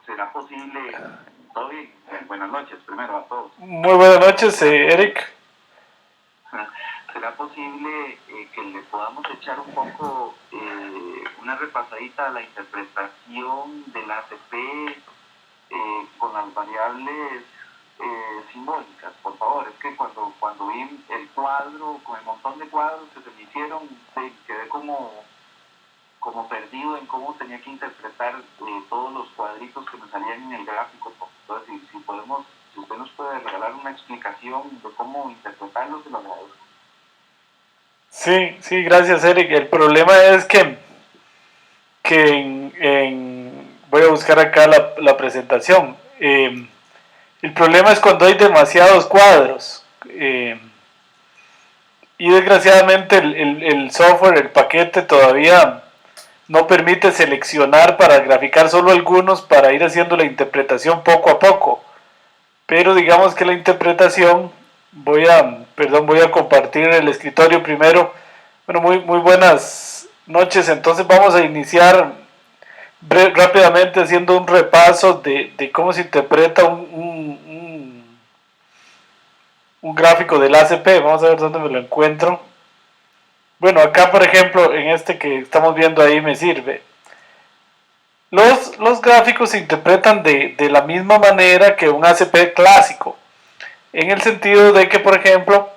¿Será posible? Todo bien. Buenas noches, primero a todos. Muy buenas noches, Eric. ¿Será posible que le podamos echar un poco una repasadita a la interpretación del ACP con las variables simbólicas, por favor? Es que cuando vi el cuadro, con el montón de cuadros que se me hicieron, quedé como perdido en cómo tenía que interpretar todos los cuadritos que me salían en el gráfico. Entonces, si usted nos puede regalar una explicación de cómo interpretarlos, se lo agradezco. Sí, gracias, Eric. El problema es que voy a buscar acá la presentación. El problema es cuando hay demasiados cuadros. Y desgraciadamente el software, el paquete todavía no permite seleccionar para graficar solo algunos para ir haciendo la interpretación poco a poco. Pero digamos que la interpretación, voy a compartir el escritorio primero. Bueno, muy buenas noches. Entonces vamos a iniciar rápidamente haciendo un repaso de cómo se interpreta un gráfico del ACP. Vamos a ver dónde me lo encuentro. Bueno, acá por ejemplo, en este que estamos viendo ahí me sirve. Los gráficos se interpretan de la misma manera que un ACP clásico, en el sentido de que, por ejemplo,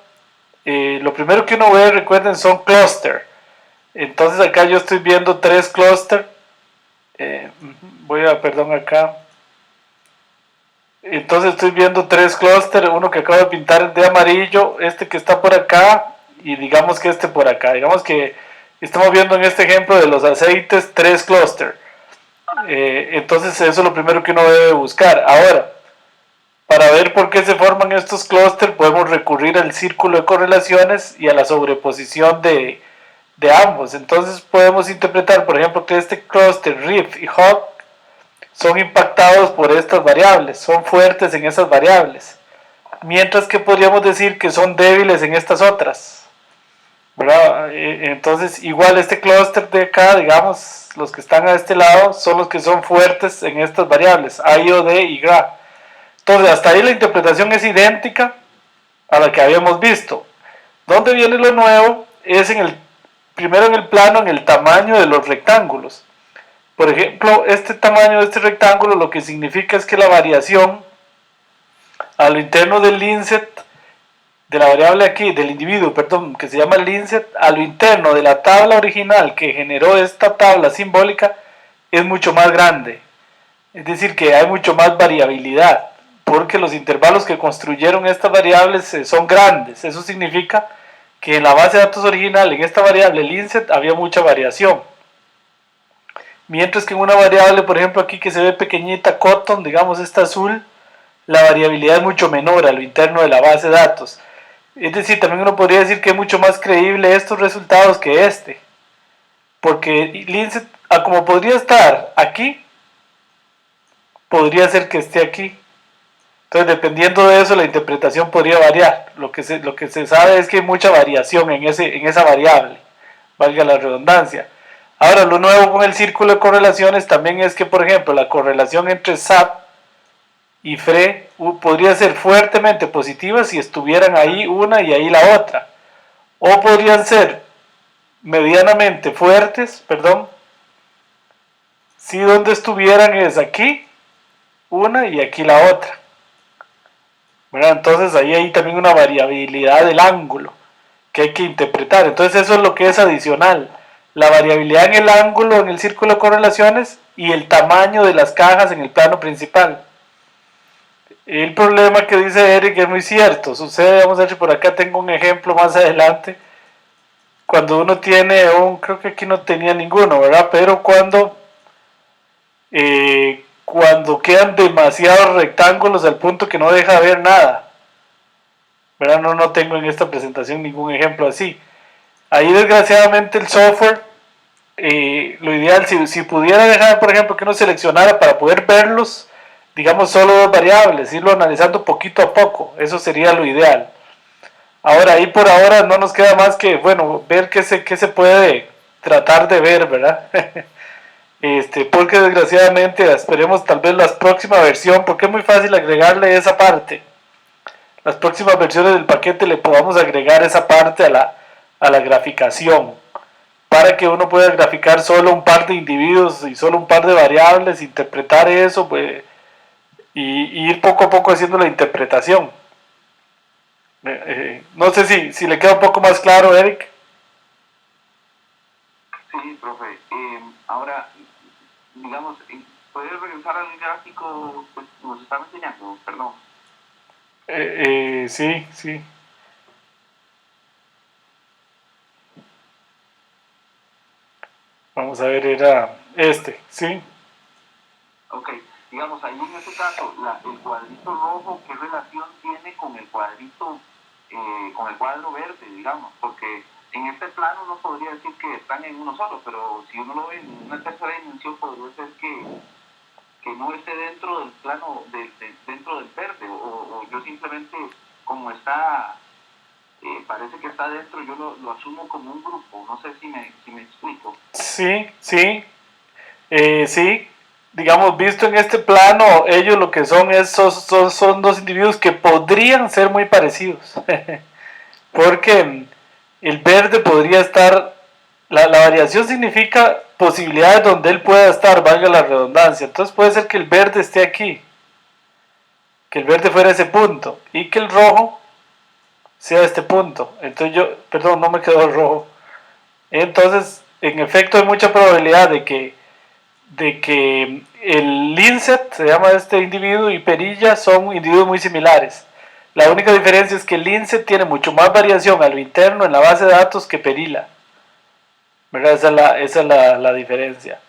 lo primero que uno ve, recuerden, son clúster. Entonces acá yo estoy viendo 3 clúster. Acá. Entonces estoy viendo 3 clúster, uno que acabo de pintar de amarillo, este que está por acá y digamos que este por acá. Digamos que estamos viendo en este ejemplo de los aceites 3 clúster. Entonces eso es lo primero que uno debe buscar. Ahora, para ver por qué se forman estos clústeres, podemos recurrir al círculo de correlaciones y a la sobreposición de ambos. Entonces podemos interpretar, por ejemplo, que este clúster Riff y Hawk son impactados por estas variables, son fuertes en esas variables, mientras que podríamos decir que son débiles en estas otras, ¿verdad? Entonces igual este clúster de acá, digamos, los que están a este lado son los que son fuertes en estas variables, A, I, O, D y GRA. Entonces hasta ahí la interpretación es idéntica a la que habíamos visto. Donde viene lo nuevo es primero en el plano, en el tamaño de los rectángulos. Por ejemplo, este tamaño de este rectángulo lo que significa es que la variación a lo interno del inset, de la variable aquí, del individuo, perdón, que se llama el inset, a lo interno de la tabla original que generó esta tabla simbólica es mucho más grande. Es decir, que hay mucho más variabilidad, porque los intervalos que construyeron estas variables son grandes. Eso significa que en la base de datos original, en esta variable, el inset, había mucha variación. Mientras que en una variable, por ejemplo aquí que se ve pequeñita, cotton, digamos esta azul, la variabilidad es mucho menor a lo interno de la base de datos. Es decir, también uno podría decir que es mucho más creíble estos resultados que este. Porque el inset, como podría estar aquí, podría ser que esté aquí. Entonces, dependiendo de eso, la interpretación podría variar. Lo que se sabe es que hay mucha variación en esa variable, valga la redundancia. Ahora, lo nuevo con el círculo de correlaciones también es que, por ejemplo, la correlación entre SAP y FRE podría ser fuertemente positiva si estuvieran ahí una y ahí la otra. O podrían ser medianamente fuertes, si donde estuvieran es aquí una y aquí la otra. ¿Verdad? Entonces ahí hay también una variabilidad del ángulo que hay que interpretar. Entonces eso es lo que es adicional. La variabilidad en el ángulo en el círculo de correlaciones y el tamaño de las cajas en el plano principal. El problema que dice Eric es muy cierto. Sucede, vamos a ver, por acá tengo un ejemplo más adelante. Cuando uno tiene creo que aquí no tenía ninguno, ¿verdad? Pero cuando quedan demasiados rectángulos al punto que no deja ver nada, ¿verdad? No tengo en esta presentación ningún ejemplo así. Ahí desgraciadamente el software, lo ideal, si pudiera dejar, por ejemplo, que uno seleccionara para poder verlos, digamos solo dos variables, irlo analizando poquito a poco, eso sería lo ideal. Ahora, ahí por ahora no nos queda más que, bueno, ver qué se puede tratar de ver, ¿verdad? porque desgraciadamente esperemos tal vez la próxima versión, porque es muy fácil agregarle esa parte. Las próximas versiones del paquete le podamos agregar esa parte a la graficación, para que uno pueda graficar solo un par de individuos y solo un par de variables, interpretar eso pues, y ir poco a poco haciendo la interpretación. No sé si le queda un poco más claro, Eric. Sí, profe. Ahora, digamos, ¿puedes regresar al gráfico que nos estaba enseñando? Perdón. Sí, sí. Vamos a ver, era ¿sí? Ok, digamos, ahí en este caso, el cuadrito rojo, ¿qué relación tiene con el cuadrito, con el cuadro verde, digamos? Porque en este plano uno podría decir que están en uno solo, pero si uno lo ve en una tercera dimensión, podría ser que no esté dentro del plano, dentro del verde, o yo simplemente, como está, parece que está dentro, yo lo asumo como un grupo, no sé si me explico. Sí, sí, sí. Digamos, visto en este plano, ellos lo que son son dos individuos que podrían ser muy parecidos. Porque el verde podría estar, la variación significa posibilidades donde él pueda estar, valga la redundancia. Entonces puede ser que el verde esté aquí, que el verde fuera ese punto, y que el rojo sea este punto. Entonces yo, perdón, no me quedó el rojo. Entonces, en efecto, hay mucha probabilidad de que el Linset, se llama este individuo, y Perilla son individuos muy similares. La única diferencia es que el Linset tiene mucho más variación a lo interno en la base de datos que Perilla. ¿Verdad? Esa es la diferencia.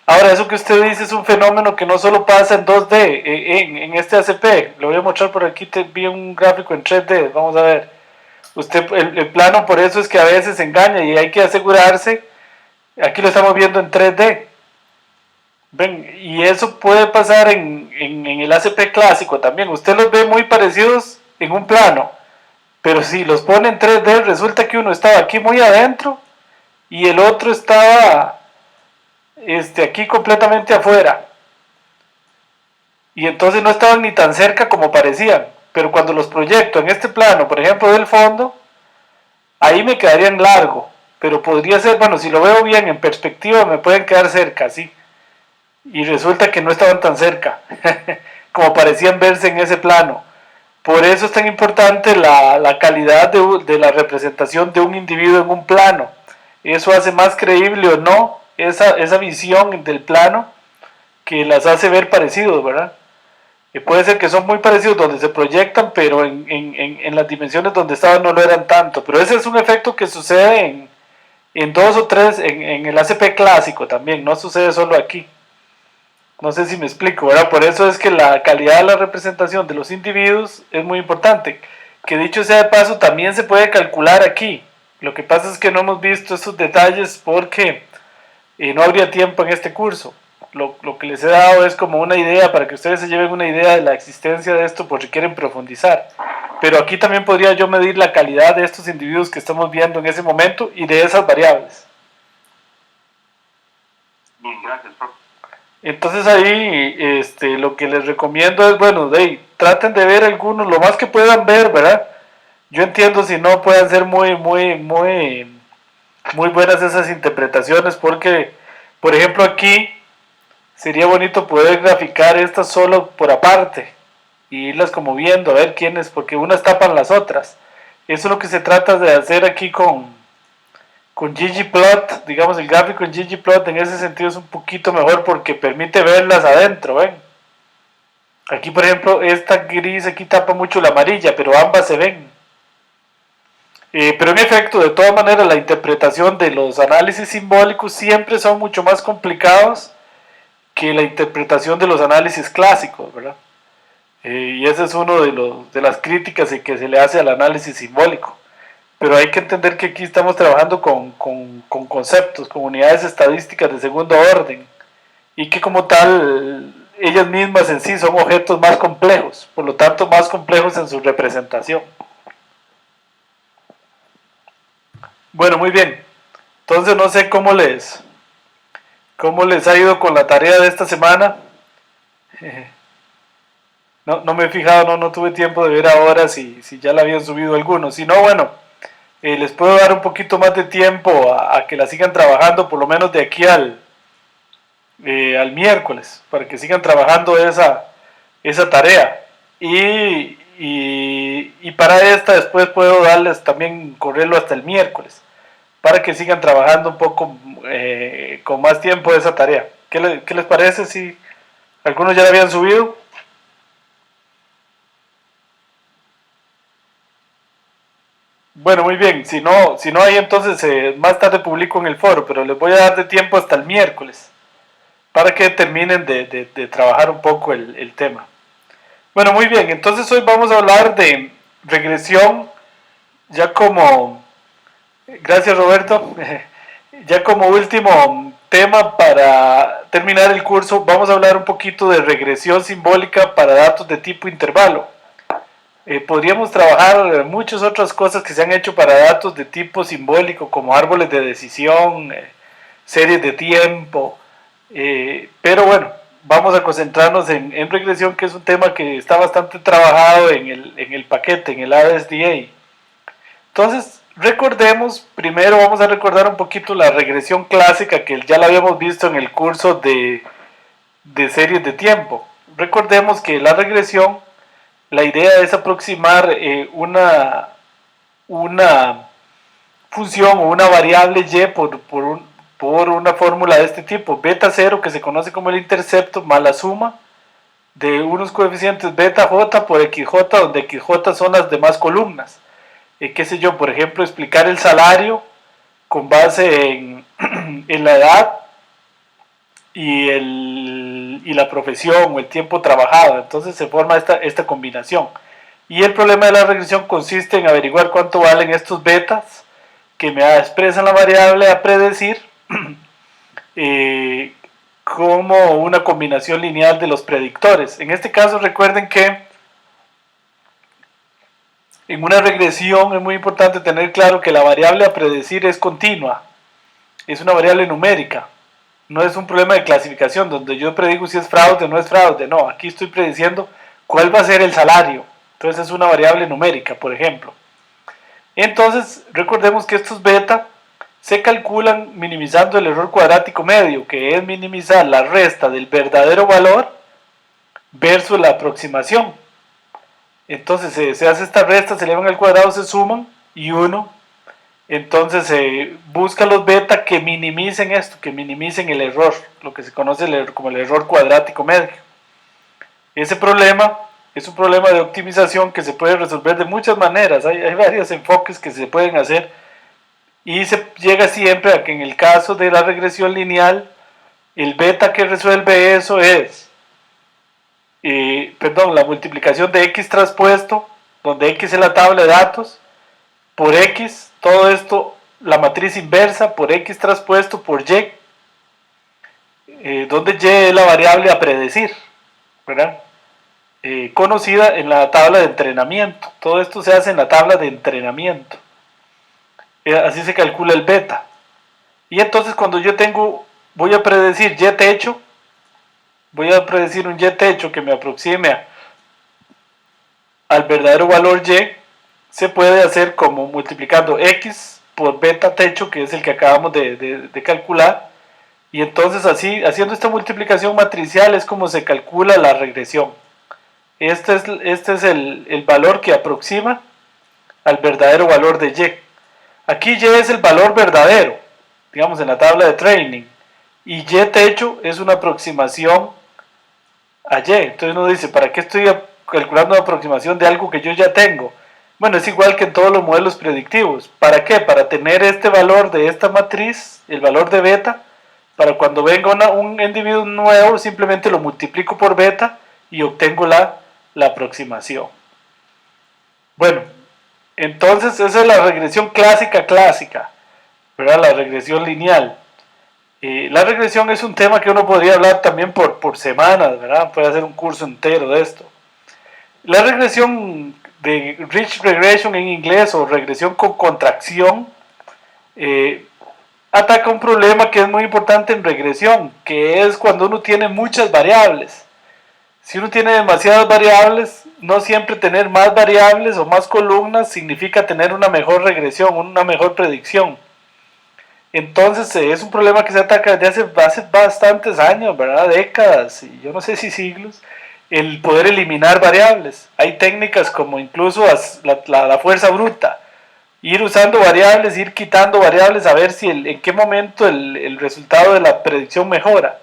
Ahora, eso que usted dice es un fenómeno que no solo pasa en 2D, en este ACP. Le voy a mostrar por aquí, te vi un gráfico en 3D, vamos a ver. El plano por eso es que a veces engaña y hay que asegurarse. Aquí lo estamos viendo en 3D. Ven, y eso puede pasar en el ACP clásico también. Usted los ve muy parecidos en un plano, pero si los pone en 3D, resulta que uno estaba aquí muy adentro y el otro estaba aquí completamente afuera. Y entonces no estaban ni tan cerca como parecían. Pero cuando los proyecto en este plano, por ejemplo, del fondo, ahí me quedarían largo. Pero podría ser, bueno, si lo veo bien en perspectiva, me pueden quedar cerca, sí. Y resulta que no estaban tan cerca, como parecían verse en ese plano. Por eso es tan importante la calidad de la representación de un individuo en un plano. Eso hace más creíble o no esa visión del plano que las hace ver parecidos, ¿verdad? Y puede ser que son muy parecidos donde se proyectan, pero en las dimensiones donde estaban no lo eran tanto. Pero ese es un efecto que sucede en dos o tres, en el ACP clásico también, no sucede solo aquí. No sé si me explico, ¿verdad? Por eso es que la calidad de la representación de los individuos es muy importante. Que dicho sea de paso, también se puede calcular aquí. Lo que pasa es que no hemos visto esos detalles porque no habría tiempo en este curso. Lo que les he dado es como una idea para que ustedes se lleven una idea de la existencia de esto por si quieren profundizar. Pero aquí también podría yo medir la calidad de estos individuos que estamos viendo en ese momento y de esas variables. Bien, gracias, profe. Entonces ahí lo que les recomiendo es, bueno, traten de ver algunos, lo más que puedan ver, ¿verdad? Yo entiendo si no puedan ser muy buenas esas interpretaciones porque, por ejemplo, aquí sería bonito poder graficar estas solo por aparte y irlas como viendo, a ver quiénes, porque unas tapan las otras. Eso es lo que se trata de hacer aquí con ggplot, digamos el gráfico en ggplot en ese sentido es un poquito mejor porque permite verlas adentro, ¿ven? Aquí por ejemplo esta gris aquí tapa mucho la amarilla, pero ambas se ven. Pero en efecto, de todas maneras, la interpretación de los análisis simbólicos siempre son mucho más complicados que la interpretación de los análisis clásicos, ¿verdad? Y ese es uno de las críticas que se le hace al análisis simbólico. Pero hay que entender que aquí estamos trabajando con conceptos, con unidades estadísticas de segundo orden, y que como tal, ellas mismas en sí son objetos más complejos, por lo tanto más complejos en su representación. Bueno, muy bien. Entonces no sé ¿Cómo les ha ido con la tarea de esta semana? No me he fijado, no tuve tiempo de ver ahora si ya la habían subido algunos. Si no, bueno, les puedo dar un poquito más de tiempo a que la sigan trabajando, por lo menos de aquí al miércoles, para que sigan trabajando esa tarea. Y para esta después puedo darles también, correrlo hasta el miércoles, para que sigan trabajando un poco con más tiempo esa tarea. ¿Qué les parece si algunos ya la habían subido? Bueno, muy bien. Si no hay, entonces más tarde publico en el foro, pero les voy a dar de tiempo hasta el miércoles para que terminen de trabajar un poco el tema. Bueno, muy bien. Entonces hoy vamos a hablar de regresión, ya como, gracias Roberto, ya como último tema para terminar el curso, vamos a hablar un poquito de regresión simbólica para datos de tipo intervalo. Podríamos trabajar muchas otras cosas que se han hecho para datos de tipo simbólico, como árboles de decisión, series de tiempo, pero bueno, vamos a concentrarnos en regresión, que es un tema que está bastante trabajado en el paquete, en el RSDA. Entonces, primero vamos a recordar un poquito la regresión clásica, que ya la habíamos visto en el curso de series de tiempo. Recordemos que la regresión, la idea es aproximar una función o una variable y por una fórmula de este tipo, beta 0, que se conoce como el intercepto, más la suma de unos coeficientes beta j por xj, donde xj son las demás columnas. Qué sé yo, por ejemplo, explicar el salario con base en la edad y la profesión o el tiempo trabajado. Entonces se forma esta combinación. Y el problema de la regresión consiste en averiguar cuánto valen estos betas que me expresan la variable a predecir como una combinación lineal de los predictores. En este caso recuerden que en una regresión es muy importante tener claro que la variable a predecir es continua, es una variable numérica, no es un problema de clasificación donde yo predigo si es fraude o no es fraude, no, aquí estoy prediciendo cuál va a ser el salario, entonces es una variable numérica, por ejemplo. Entonces recordemos que estos beta se calculan minimizando el error cuadrático medio, que es minimizar la resta del verdadero valor versus la aproximación. Entonces se hace esta resta, se elevan al cuadrado, se suman y 1. Entonces se busca los beta que minimicen esto, que minimicen el error, lo que se conoce como el error cuadrático medio. Ese problema es un problema de optimización que se puede resolver de muchas maneras. Hay varios enfoques que se pueden hacer y se llega siempre a que en el caso de la regresión lineal, el beta que resuelve eso es la multiplicación de x traspuesto, donde x es la tabla de datos, por x, todo esto, la matriz inversa, por x traspuesto por y, donde y es la variable a predecir, ¿verdad? Conocida en la tabla de entrenamiento. Todo esto se hace en la tabla de entrenamiento. Así se calcula el beta. Y entonces cuando voy a predecir y techo, voy a predecir un y techo que me aproxime al verdadero valor y, se puede hacer como multiplicando x por beta techo, que es el que acabamos de calcular, y entonces así, haciendo esta multiplicación matricial es como se calcula la regresión. Este es el valor que aproxima al verdadero valor de y. Aquí y es el valor verdadero, digamos en la tabla de training, y y techo es una aproximación a y. Entonces uno dice, ¿para qué estoy calculando una aproximación de algo que yo ya tengo? Bueno, es igual que en todos los modelos predictivos. ¿Para qué? Para tener este valor de esta matriz, el valor de beta, para cuando venga un individuo nuevo, simplemente lo multiplico por beta y obtengo la aproximación. Bueno, entonces esa es la regresión clásica, ¿verdad? La regresión lineal. La regresión es un tema que uno podría hablar también por semanas, ¿verdad? Puede hacer un curso entero de esto. La regresión de Ridge Regression en inglés, o regresión con contracción, ataca un problema que es muy importante en regresión, que es cuando uno tiene muchas variables. Si uno tiene demasiadas variables, no siempre tener más variables o más columnas significa tener una mejor regresión, una mejor predicción. Entonces es un problema que se ataca desde hace bastantes años, ¿verdad? Décadas, y yo no sé si siglos, el poder eliminar variables. Hay técnicas como incluso la fuerza bruta, ir usando variables, ir quitando variables, a ver si en qué momento el resultado de la predicción mejora,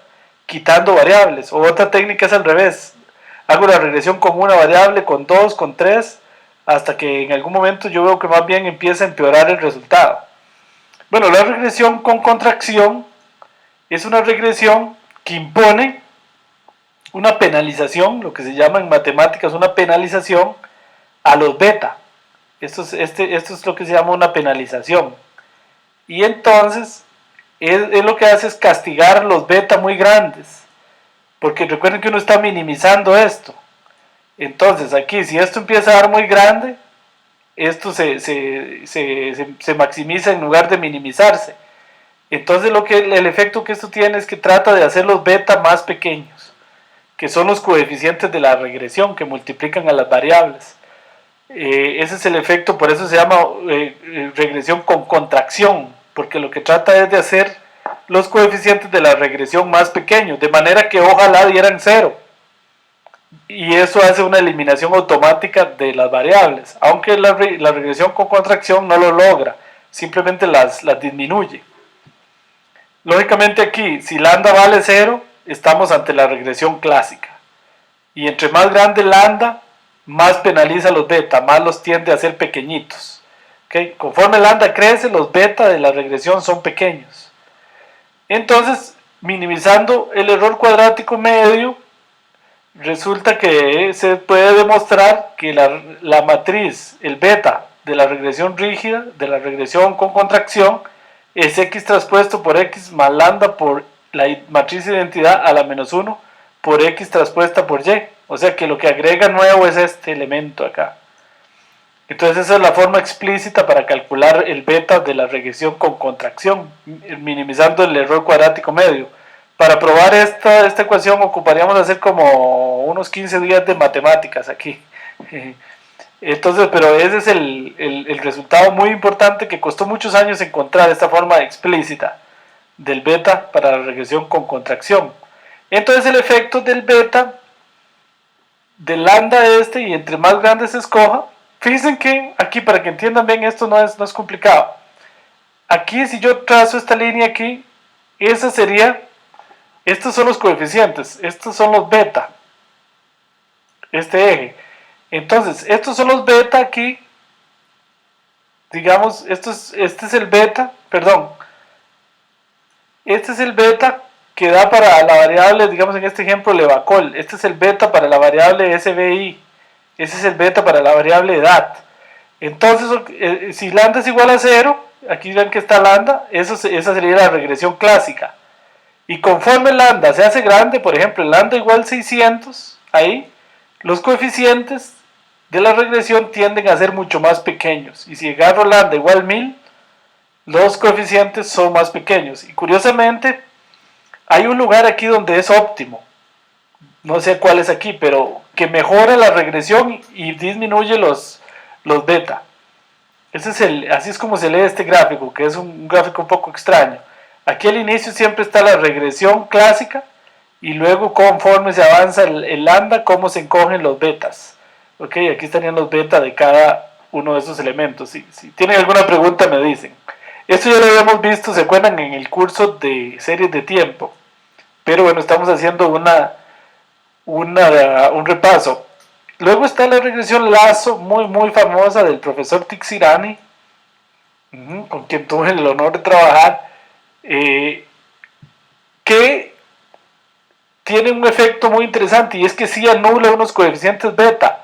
quitando variables. O otra técnica es al revés, hago la regresión con una variable, con dos, con tres, hasta que en algún momento yo veo que más bien empieza a empeorar el resultado. Bueno, la regresión con contracción es una regresión que impone una penalización, lo que se llama en matemáticas una penalización a los beta. Esto es lo que se llama una penalización. Y entonces, es lo que hace es castigar los beta muy grandes. Porque recuerden que uno está minimizando esto. Entonces, aquí, si esto empieza a dar muy grande, esto se maximiza en lugar de minimizarse. Entonces, el efecto que esto tiene es que trata de hacer los beta más pequeños, que son los coeficientes de la regresión que multiplican a las variables. Ese es el efecto, por eso se llama regresión con contracción, porque lo que trata es de hacer los coeficientes de la regresión más pequeños, de manera que ojalá dieran cero. Y eso hace una eliminación automática de las variables, aunque la regresión con contracción no lo logra, simplemente las disminuye. Lógicamente aquí, si lambda vale 0, estamos ante la regresión clásica. Y entre más grande lambda, más penaliza los beta, más los tiende a ser pequeñitos. ¿Okay? Conforme lambda crece, los beta de la regresión son pequeños. Entonces, minimizando el error cuadrático medio, resulta que se puede demostrar que la matriz, el beta de la regresión rígida, de la regresión con contracción, es x traspuesto por x más lambda por la matriz de identidad a la menos 1 por x traspuesta por y. O sea que lo que agrega nuevo es este elemento acá. Entonces esa es la forma explícita para calcular el beta de la regresión con contracción, minimizando el error cuadrático medio. Para probar esta ecuación ocuparíamos hacer como unos 15 días de matemáticas aquí. Entonces, pero ese es el resultado muy importante que costó muchos años encontrar esta forma explícita del beta para la regresión con contracción. Entonces el efecto del beta, del lambda y entre más grande se escoja, fíjense que aquí, para que entiendan bien, esto no es complicado. Aquí, si yo trazo esta línea aquí, esa sería, estos son los coeficientes, estos son los beta, este eje. Entonces, estos son los beta aquí, digamos, este es el beta, perdón, este es el beta que da para la variable, digamos en este ejemplo, levacol. Este es el beta para la variable SBI. Ese es el beta para la variable edad. Entonces, si lambda es igual a 0, aquí ven que está lambda, esa sería la regresión clásica. Y conforme lambda se hace grande, por ejemplo, lambda igual 600, ahí, los coeficientes de la regresión tienden a ser mucho más pequeños. Y si agarro lambda igual 1000, los coeficientes son más pequeños. Y curiosamente, hay un lugar aquí donde es óptimo, no sé cuál es aquí, pero que mejora la regresión y disminuye los beta. Así es como se lee este gráfico, que es un gráfico un poco extraño. Aquí al inicio siempre está la regresión clásica y luego conforme se avanza el lambda, cómo se encogen los betas. Ok, aquí estarían los beta de cada uno de esos elementos. Si tienen alguna pregunta me dicen. Esto ya lo habíamos visto, se acuerdan, en el curso de series de tiempo. Pero bueno, estamos haciendo un repaso. Luego está la regresión Lazo, muy famosa, del profesor Tixirani, con quien tuve el honor de trabajar, que tiene un efecto muy interesante y es que sí anula unos coeficientes beta.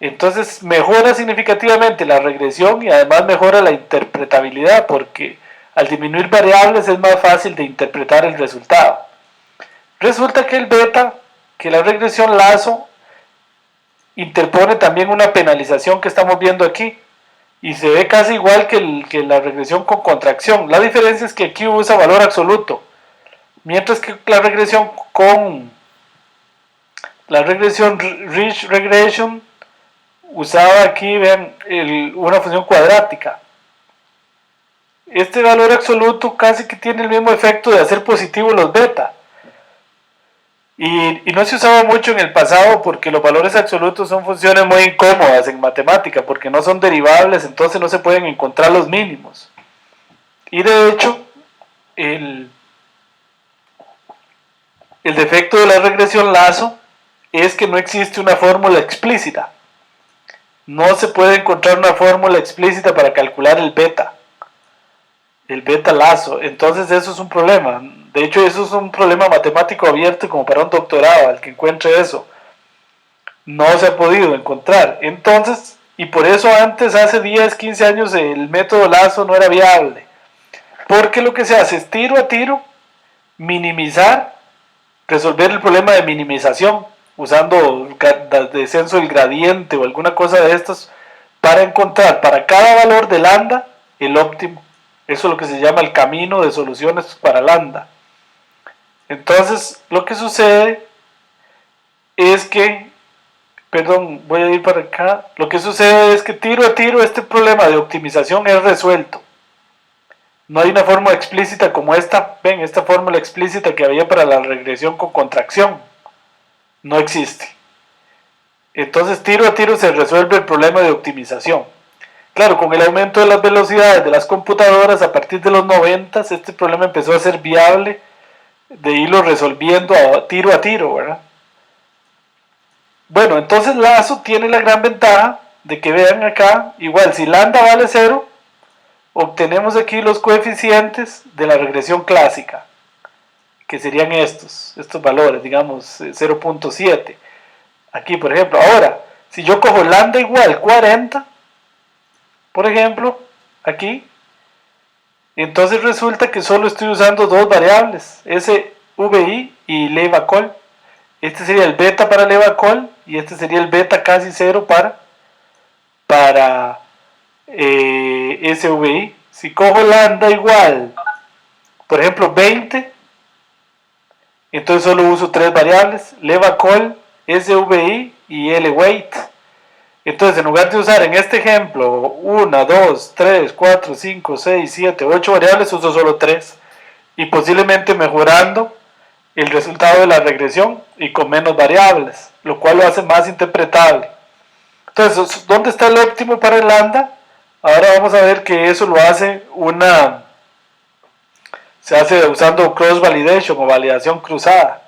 Entonces mejora significativamente la regresión y además mejora la interpretabilidad, porque al disminuir variables es más fácil de interpretar el resultado. Resulta que el beta, que la regresión Lazo, interpone también una penalización que estamos viendo aquí. y se ve casi igual que la regresión con contracción. La diferencia es que aquí usa valor absoluto, mientras que la regresión Ridge Regression usaba aquí, vean, una función cuadrática. Este valor absoluto casi que tiene el mismo efecto de hacer positivo los beta. Y no se usaba mucho en el pasado porque los valores absolutos son funciones muy incómodas en matemática, porque no son derivables, entonces no se pueden encontrar los mínimos. Y de hecho, el defecto de la regresión lazo es que no existe una fórmula explícita. No se puede encontrar una fórmula explícita para calcular el beta lazo. Entonces eso es un problema. De hecho, eso es un problema matemático abierto como para un doctorado, al que encuentre eso. No se ha podido encontrar. Entonces, y por eso antes, hace 10, 15 años, el método lazo no era viable. Porque lo que se hace es tiro a tiro, minimizar, resolver el problema de minimización, usando descenso del gradiente o alguna cosa de estas, para encontrar para cada valor de lambda el óptimo. Eso es lo que se llama el camino de soluciones para lambda. Entonces, lo que sucede es que, perdón, voy a ir para acá. Lo que sucede es que tiro a tiro este problema de optimización es resuelto. No hay una fórmula explícita como esta. Ven, esta fórmula explícita que había para la regresión con contracción. No existe. Entonces, tiro a tiro se resuelve el problema de optimización. Claro, con el aumento de las velocidades de las computadoras a partir de los 90, este problema empezó a ser viable de irlo resolviendo a tiro, ¿verdad? Bueno, entonces lazo tiene la gran ventaja de que vean acá, igual si lambda vale 0, obtenemos aquí los coeficientes de la regresión clásica, que serían estos valores, digamos 0.7. Aquí, por ejemplo, ahora, si yo cojo lambda igual 40, por ejemplo, aquí, entonces resulta que solo estoy usando dos variables, SVI y Leibacol. Este sería el beta para Leibacol y este sería el beta casi 0 para SVI. Si cojo lambda igual, por ejemplo, 20, entonces solo uso tres variables, Leibacol, SVI y L-weight. Entonces, en lugar de usar en este ejemplo 1, 2, 3, 4, 5, 6, 7, 8 variables, uso solo 3. Y posiblemente mejorando el resultado de la regresión y con menos variables, lo cual lo hace más interpretable. Entonces, ¿dónde está el óptimo para el lambda? Ahora vamos a ver que eso lo hace se hace usando cross validation o validación cruzada.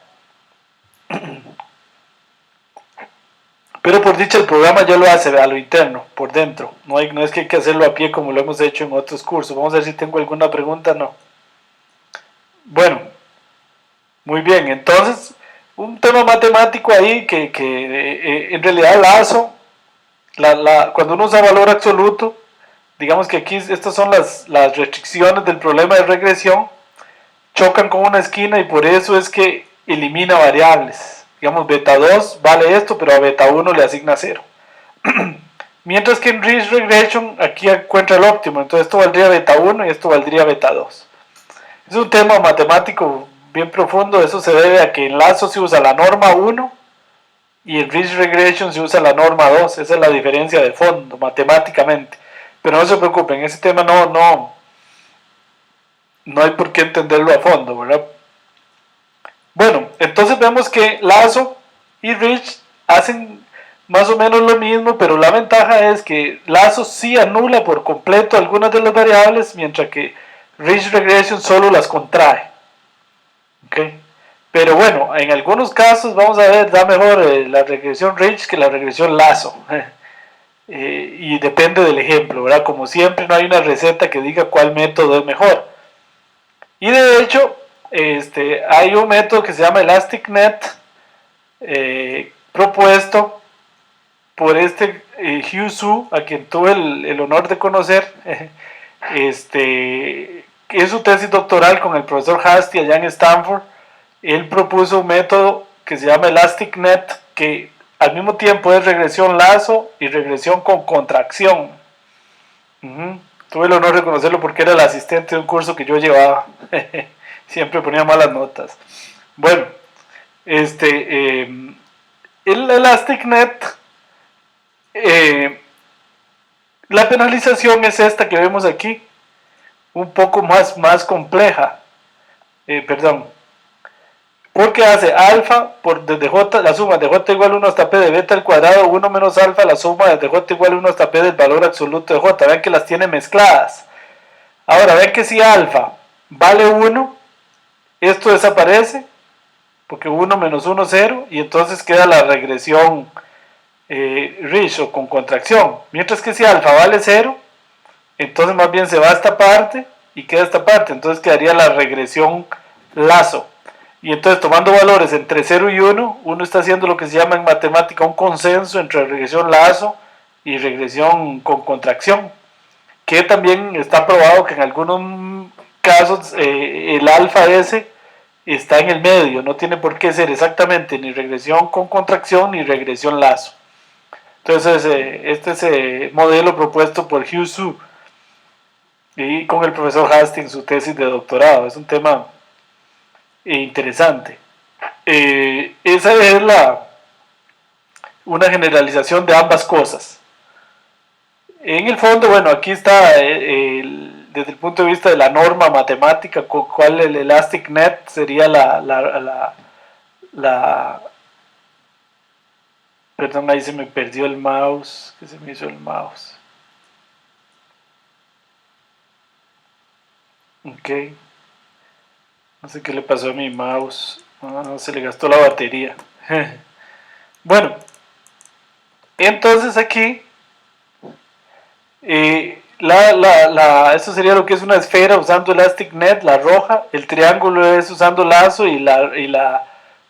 Pero por dicha el programa ya lo hace a lo interno, por dentro. No es que hay que hacerlo a pie como lo hemos hecho en otros cursos. Vamos a ver si tengo alguna pregunta. No. Bueno, muy bien. Entonces, un tema matemático ahí que en realidad lazo, cuando uno usa valor absoluto, digamos que aquí estas son las restricciones del problema de regresión, chocan con una esquina y por eso es que elimina variables. Digamos, beta 2 vale esto, pero a beta 1 le asigna 0. Mientras que en Ridge Regression aquí encuentra el óptimo, entonces esto valdría beta 1 y esto valdría beta 2. Es un tema matemático bien profundo, eso se debe a que en lazo se usa la norma 1 y en Ridge Regression se usa la norma 2, esa es la diferencia de fondo, matemáticamente. Pero no se preocupen, ese tema no hay por qué entenderlo a fondo, ¿verdad? Bueno, entonces vemos que lazo y Ridge hacen más o menos lo mismo, pero la ventaja es que lazo sí anula por completo algunas de las variables, mientras que Ridge Regression solo las contrae. ¿Okay? Pero bueno, en algunos casos vamos a ver, da mejor la regresión Ridge que la regresión lazo. Y depende del ejemplo, ¿verdad? Como siempre no hay una receta que diga cuál método es mejor. Y de hecho, hay un método que se llama ElasticNet, propuesto por Hugh Su, a quien tuve el honor de conocer, es su tesis doctoral con el profesor Hastie allá en Stanford. Él propuso un método que se llama ElasticNet, que al mismo tiempo es regresión lazo y regresión con contracción. Tuve el honor de conocerlo porque era el asistente de un curso que yo llevaba. Siempre ponía malas notas. Bueno, el ElasticNet, la penalización es esta que vemos aquí, un poco más compleja. Perdón, porque hace alfa por desde j, la suma de j igual a 1 hasta p de beta al cuadrado, 1 menos alfa, la suma desde j igual a 1 hasta p del valor absoluto de j. Vean que las tiene mezcladas. Ahora, vean que si alfa vale 1, esto desaparece, porque 1 menos 1, 0, y entonces queda la regresión Rich o con contracción. Mientras que si alfa vale 0, entonces más bien se va a esta parte y queda esta parte. Entonces quedaría la regresión lazo. Y entonces tomando valores entre 0 y 1, uno está haciendo lo que se llama en matemática un consenso entre regresión lazo y regresión con contracción, que también está probado que en algunos casos el alfa S está en el medio, no tiene por qué ser exactamente ni regresión con contracción ni regresión lazo. Entonces este es modelo propuesto por Hugh Su y con el profesor Hastings, su tesis de doctorado. Es un tema interesante. Esa es una generalización de ambas cosas. En el fondo, bueno, aquí está desde el punto de vista de la norma matemática, cuál el ElasticNet sería perdón, ahí se me perdió el mouse, que se me hizo el mouse. Ok, no sé qué le pasó a mi mouse. Se le gastó la batería. Bueno, entonces aquí esto sería lo que es una esfera usando ElasticNet, la roja. El triángulo es usando lazo y la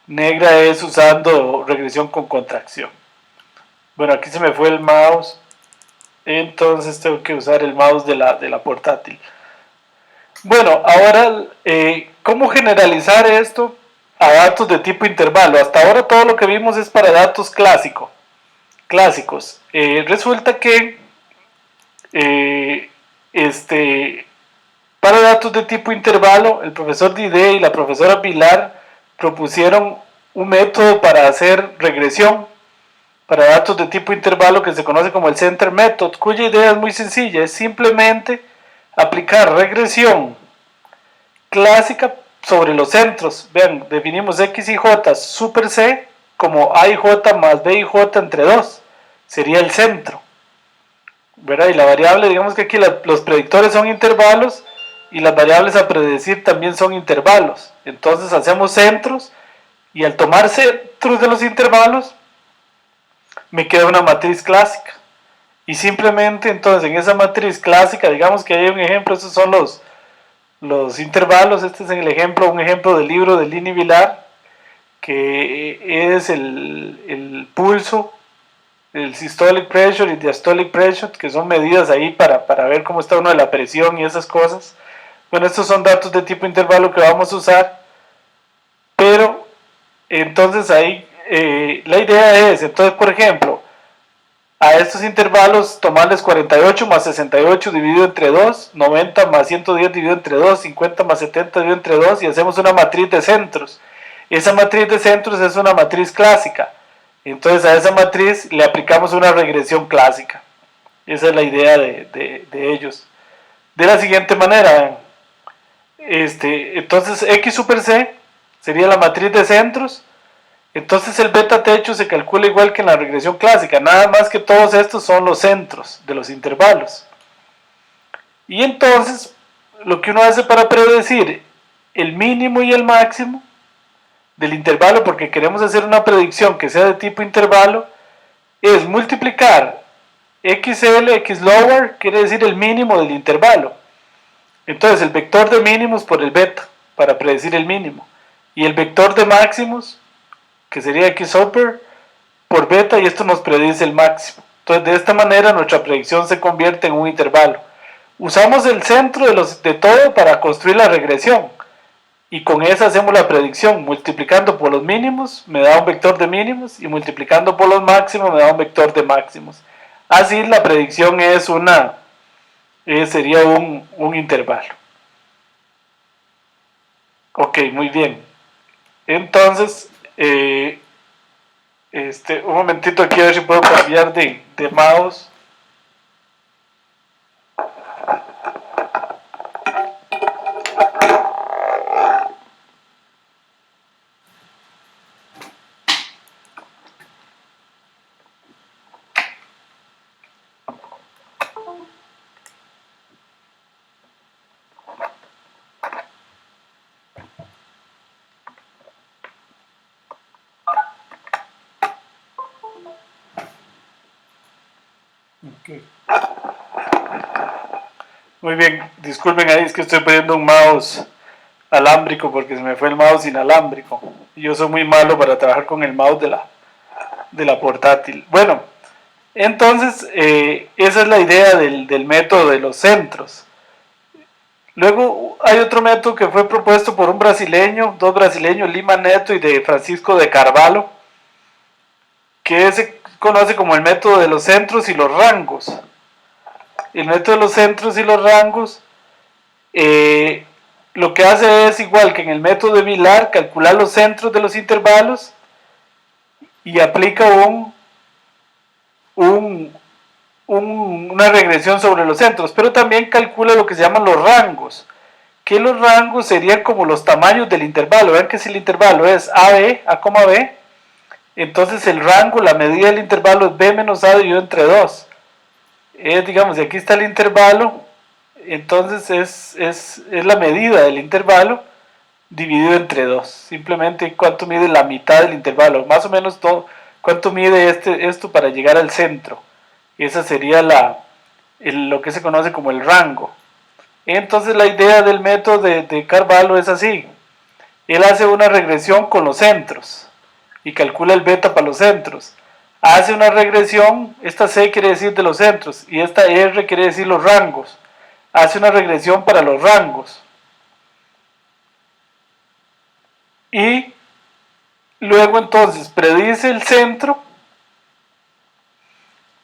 negra es usando regresión con contracción. Bueno, aquí se me fue el mouse, entonces tengo que usar el mouse de la portátil. Bueno, ahora, ¿cómo generalizar esto a datos de tipo intervalo? Hasta ahora todo lo que vimos es para datos clásicos. Resulta que para datos de tipo intervalo, el profesor Dide y la profesora Pilar propusieron un método para hacer regresión para datos de tipo intervalo que se conoce como el Center Method, cuya idea es muy sencilla, es simplemente aplicar regresión clásica sobre los centros. Vean, definimos x y j super c como a y j más b y j entre 2, sería el centro, ¿verdad? Y la variable, digamos que aquí los predictores son intervalos y las variables a predecir también son intervalos. Entonces hacemos centros y al tomar centros de los intervalos me queda una matriz clásica. Y simplemente entonces en esa matriz clásica, digamos que hay un ejemplo, esos son los intervalos. Este es un ejemplo del libro de Lini Vilar, que es el pulso, el systolic pressure y diastolic pressure, que son medidas ahí para ver cómo está uno de la presión y esas cosas. Bueno, estos son datos de tipo intervalo que vamos a usar, pero entonces ahí la idea es, entonces por ejemplo, a estos intervalos tomarles 48 más 68 dividido entre 2, 90 más 110 dividido entre 2, 50 más 70 dividido entre 2 y hacemos una matriz de centros. Esa matriz de centros es una matriz clásica. Entonces a esa matriz le aplicamos una regresión clásica. Esa es la idea de ellos. De la siguiente manera, entonces x super c sería la matriz de centros. Entonces el beta techo se calcula igual que en la regresión clásica, nada más que todos estos son los centros de los intervalos. Y entonces lo que uno hace para predecir el mínimo y el máximo del intervalo, porque queremos hacer una predicción que sea de tipo intervalo, es multiplicar xl, x lower, quiere decir el mínimo del intervalo. Entonces el vector de mínimos por el beta, para predecir el mínimo. Y el vector de máximos, que sería x upper, por beta, y esto nos predice el máximo. Entonces de esta manera nuestra predicción se convierte en un intervalo. Usamos el centro de todo para construir la regresión. Y con esa hacemos la predicción, multiplicando por los mínimos me da un vector de mínimos y multiplicando por los máximos me da un vector de máximos. Así la predicción es una sería un intervalo. Ok, muy bien. Entonces, un momentito aquí a ver si puedo cambiar de mouse. Okay. Muy bien, disculpen ahí, es que estoy poniendo un mouse alámbrico porque se me fue el mouse inalámbrico. Yo soy muy malo para trabajar con el mouse de la portátil. Bueno, entonces esa es la idea del método de los centros. Luego hay otro método que fue propuesto por un brasileño, dos brasileños, Lima Neto y de Francisco de Carvalho, que se conoce como el método de los centros y los rangos. El método de los centros y los rangos lo que hace es igual que en el método de Millar, calcular los centros de los intervalos y aplica una regresión sobre los centros, pero también calcula lo que se llaman los rangos, que los rangos serían como los tamaños del intervalo. Vean que si el intervalo es AB, A, B, entonces el rango, la medida del intervalo es B menos A dividido entre 2. Digamos, si aquí está el intervalo, entonces es la medida del intervalo dividido entre 2. Simplemente cuánto mide la mitad del intervalo, más o menos cuánto mide esto para llegar al centro. Esa sería lo que se conoce como el rango. Entonces la idea del método de Carvalho es así. Él hace una regresión con los centros y calcula el beta para los centros. Hace una regresión, esta C quiere decir de los centros y esta R quiere decir los rangos. Hace una regresión para los rangos. Y luego entonces predice el centro,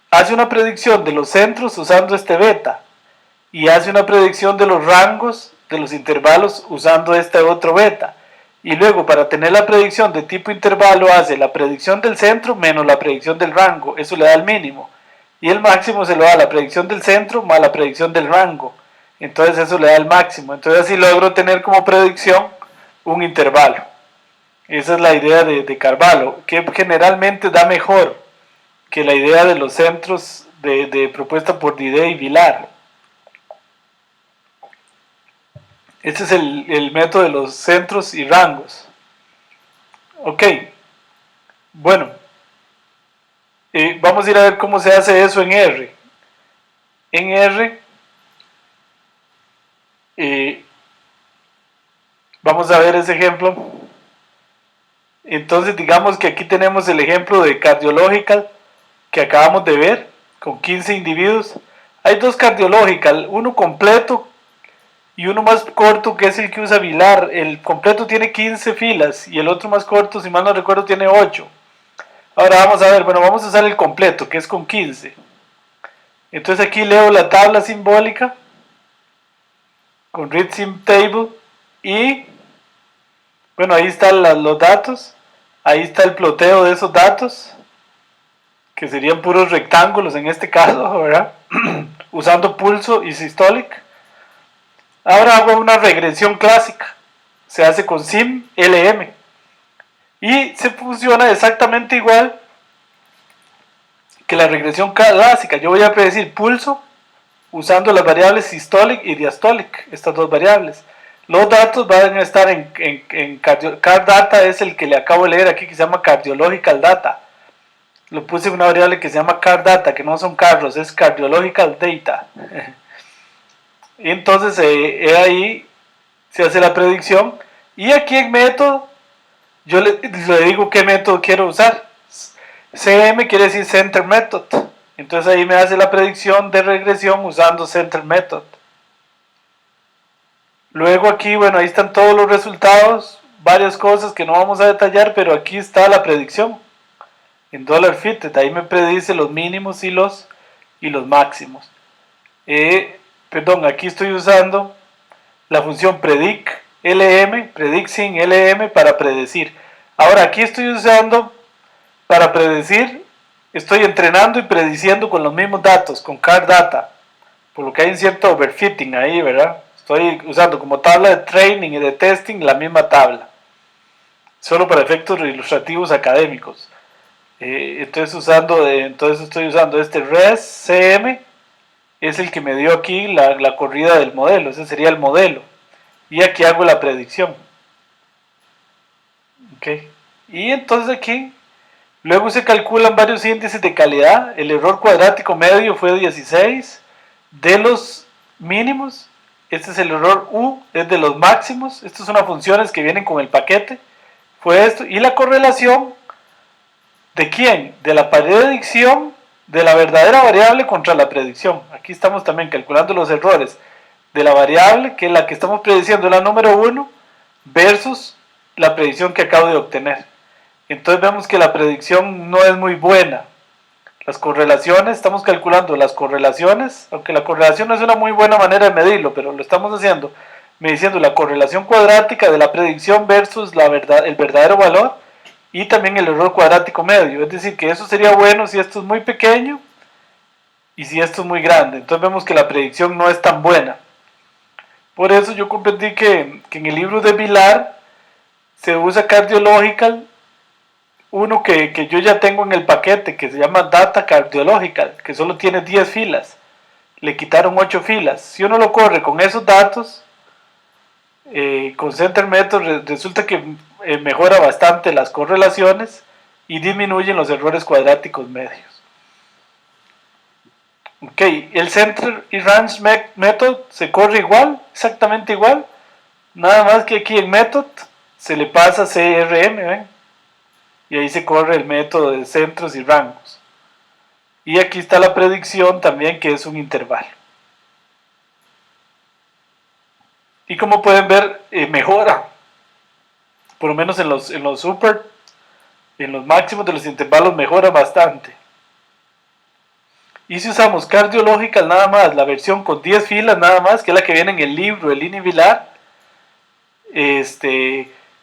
hace una predicción de los centros usando este beta y hace una predicción de los rangos de los intervalos usando este otro beta. Y luego para tener la predicción de tipo intervalo hace la predicción del centro menos la predicción del rango, eso le da el mínimo. Y el máximo se lo da la predicción del centro más la predicción del rango. Entonces eso le da el máximo. Entonces así logro tener como predicción un intervalo. Esa es la idea de Carvalho, que generalmente da mejor que la idea de los centros propuesta por Didet y Villar. Este es el método de los centros y rangos. Ok, bueno, vamos a ir a ver cómo se hace eso en R. En R, vamos a ver ese ejemplo. Entonces digamos que aquí tenemos el ejemplo de Cardiological que acabamos de ver, con 15 individuos. Hay dos Cardiological, uno completo y uno más corto que es el que usa Villar. El completo tiene 15 filas y el otro más corto, si mal no recuerdo, tiene 8. Ahora vamos a ver, bueno, vamos a usar el completo, que es con 15. Entonces aquí leo la tabla simbólica con read sim table y bueno, ahí están los datos, ahí está el ploteo de esos datos, que serían puros rectángulos en este caso, ¿verdad? Usando pulso y systolic. Ahora hago una regresión clásica, se hace con sim lm y se funciona exactamente igual que la regresión clásica. Yo voy a predecir pulso usando las variables systolic y diastolic, estas dos variables. Los datos van a estar en CardData, es el que le acabo de leer aquí, que se llama Cardiological Data. Lo puse en una variable que se llama CardData, que no son carros, es Cardiological Data. Y entonces ahí se hace la predicción. Y aquí en método, yo le digo qué método quiero usar. CM quiere decir Center Method. Entonces ahí me hace la predicción de regresión usando Center Method. Luego aquí, bueno, ahí están todos los resultados, varias cosas que no vamos a detallar, pero aquí está la predicción. En dollar fitted, ahí me predice los mínimos y los máximos. perdón, aquí estoy usando la función predict lm, predicting lm para predecir. Ahora aquí estoy usando para predecir, estoy entrenando y prediciendo con los mismos datos, con card data, por lo que hay un cierto overfitting ahí, ¿verdad? Estoy usando como tabla de training y de testing la misma tabla, solo para efectos ilustrativos académicos. Entonces estoy usando este res cm, es el que me dio aquí la corrida del modelo, ese sería el modelo, y aquí hago la predicción. Okay. Y entonces aquí luego se calculan varios índices de calidad. El error cuadrático medio fue 16 de los mínimos. Este es el error U, es de los máximos. Estas son las funciones que vienen con el paquete. Fue esto. Y la correlación, ¿de quién? De la predicción de la verdadera variable contra la predicción. Aquí estamos también calculando los errores de la variable, que es la que estamos prediciendo, la número 1, versus la predicción que acabo de obtener. Entonces vemos que la predicción no es muy buena. Las correlaciones, estamos calculando las correlaciones, aunque la correlación no es una muy buena manera de medirlo, pero lo estamos haciendo, midiendo la correlación cuadrática de la predicción versus el verdadero valor, y también el error cuadrático medio. Es decir, que eso sería bueno si esto es muy pequeño y si esto es muy grande. Entonces vemos que la predicción no es tan buena. Por eso yo comprendí que en el libro de Vilar se usa Cardiological, uno que yo ya tengo en el paquete, que se llama Data Cardiological, que solo tiene 10 filas. Le quitaron 8 filas. Si uno lo corre con esos datos, con Center Method, resulta que mejora bastante las correlaciones y disminuyen los errores cuadráticos medios. Ok, el Center y Range Method se corre igual, exactamente igual, nada más que aquí en Method se le pasa CRM, ¿ven? Y ahí se corre el método de centros y rangos. Y aquí está la predicción también, que es un intervalo. Y como pueden ver, mejora, por lo menos en los super, en los máximos de los intervalos mejora bastante. Y si usamos Cardiological nada más, la versión con 10 filas nada más, que es la que viene en el libro, el INI Vilar,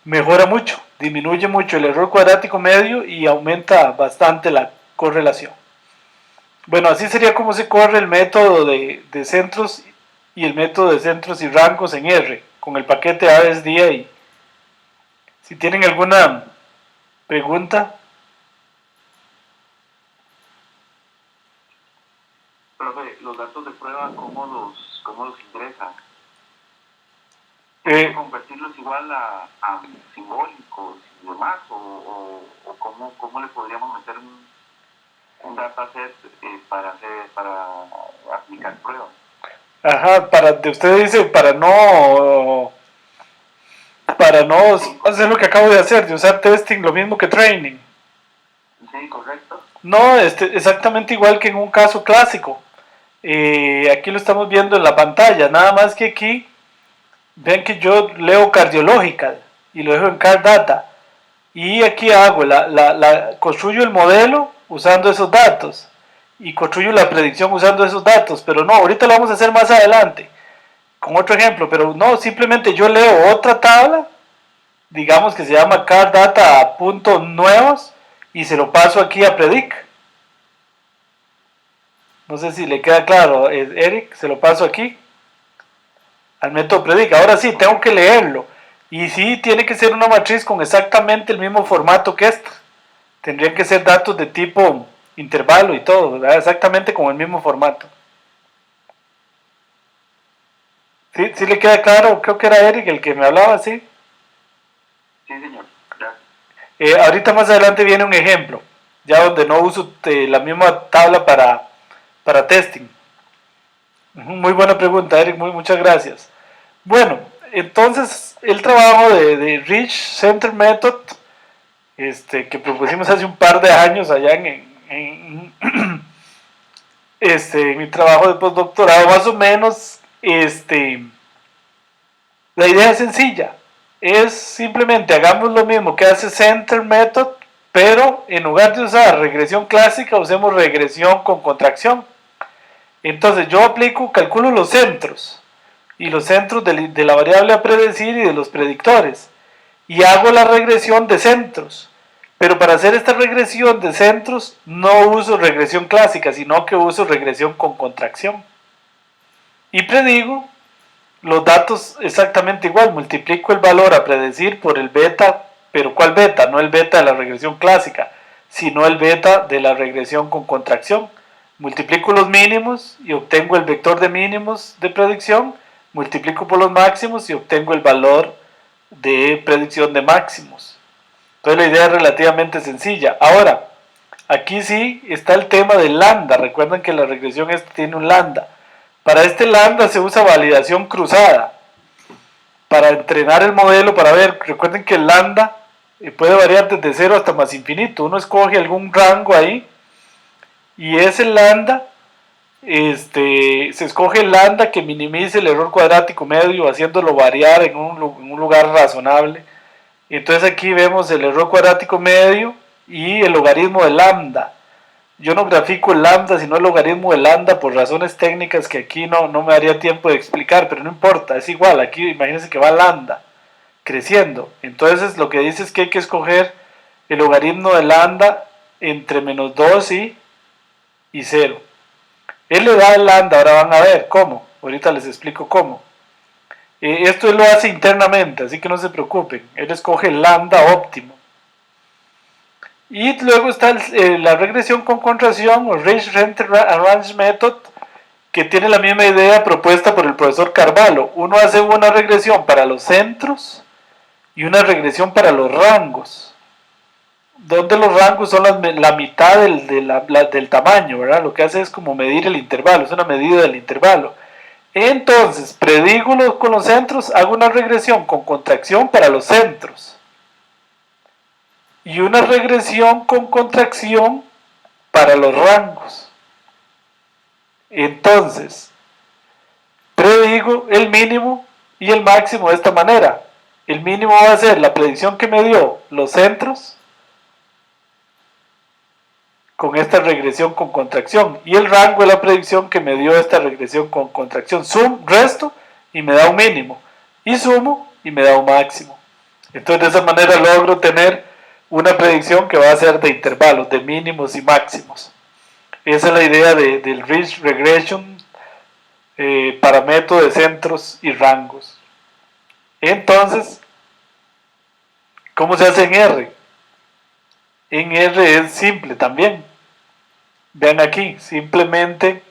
mejora mucho, disminuye mucho el error cuadrático medio y aumenta bastante la correlación. Bueno, así sería como se corre el método de centros y el método de centros y rangos en R, con el paquete ASDA. Si tienen alguna pregunta. Profe, los datos de prueba, ¿cómo los ingresan? ¿Hay que convertirlos igual a simbólicos y demás? ¿O cómo le podríamos meter un dataset para aplicar pruebas? Ajá, usted dice para no hacer lo que acabo de hacer, de usar testing lo mismo que training. Sí, correcto. No, exactamente igual que en un caso clásico. Aquí lo estamos viendo en la pantalla, nada más que aquí ven que yo leo Cardiological y lo dejo en Card Data, y aquí hago construyo el modelo usando esos datos y construyo la predicción usando esos datos, pero no, ahorita lo vamos a hacer más adelante con otro ejemplo, pero no, simplemente yo leo otra tabla, digamos que se llama Card Data puntos nuevos, y se lo paso aquí a Predict. No sé si le queda claro, Eric, se lo paso aquí al método Predict. Ahora sí, tengo que leerlo. Y sí, tiene que ser una matriz con exactamente el mismo formato que esta. Tendrían que ser datos de tipo intervalo y todo, ¿verdad? Exactamente con el mismo formato. ¿Sí, sí le queda claro? Creo que era Eric el que me hablaba, ¿sí? Sí, señor. Gracias. Ahorita más adelante viene un ejemplo, ya donde no uso la misma tabla para testing. Muy buena pregunta, Eric, muchas gracias. Bueno, entonces el trabajo de Rich Center Method, que propusimos hace un par de años allá en mi trabajo de postdoctorado, más o menos, la idea es sencilla, es simplemente hagamos lo mismo que hace Center Method, pero en lugar de usar regresión clásica, usemos regresión con contracción. Entonces yo calculo los centros, y los centros de la variable a predecir y de los predictores, y hago la regresión de centros. Pero para hacer esta regresión de centros no uso regresión clásica, sino que uso regresión con contracción. Y predigo los datos exactamente igual, multiplico el valor a predecir por el beta, pero ¿cuál beta? No el beta de la regresión clásica, sino el beta de la regresión con contracción. Multiplico los mínimos y obtengo el vector de mínimos de predicción, multiplico por los máximos y obtengo el valor de predicción de máximos. Entonces la idea es relativamente sencilla. Ahora, aquí sí está el tema del lambda. Recuerden que la regresión tiene un lambda. Para este lambda se usa validación cruzada para entrenar el modelo, para ver. Recuerden que el lambda puede variar desde 0 hasta más infinito. Uno escoge algún rango ahí y ese lambda, se escoge el lambda que minimice el error cuadrático medio, haciéndolo variar en un lugar razonable. Entonces aquí vemos el error cuadrático medio y el logaritmo de lambda. Yo no grafico el lambda, sino el logaritmo de lambda por razones técnicas que aquí no me daría tiempo de explicar, pero no importa, es igual. Aquí imagínense que va lambda creciendo. Entonces lo que dice es que hay que escoger el logaritmo de lambda entre menos 2 y 0. Él le da el lambda, ahora van a ver cómo, ahorita les explico cómo. Esto él lo hace internamente, así que no se preocupen, él escoge el lambda óptimo. Y luego está la regresión con contracción o Range Method, que tiene la misma idea propuesta por el profesor Carvalho. Uno hace una regresión para los centros y una regresión para los rangos, donde los rangos son la mitad del tamaño, ¿verdad? Lo que hace es como medir el intervalo, es una medida del intervalo. Entonces, predigo con los centros, hago una regresión con contracción para los centros y una regresión con contracción para los rangos. Entonces, predigo el mínimo y el máximo de esta manera. El mínimo va a ser la predicción que me dio los centros con esta regresión con contracción, y el rango es la predicción que me dio esta regresión con contracción. Resto y me da un mínimo, y sumo y me da un máximo. Entonces de esa manera logro tener una predicción que va a ser de intervalos, de mínimos y máximos. Esa es la idea del Ridge Regression para método de centros y rangos. Entonces, ¿cómo se hace en R? En R es simple también. Vean aquí, simplemente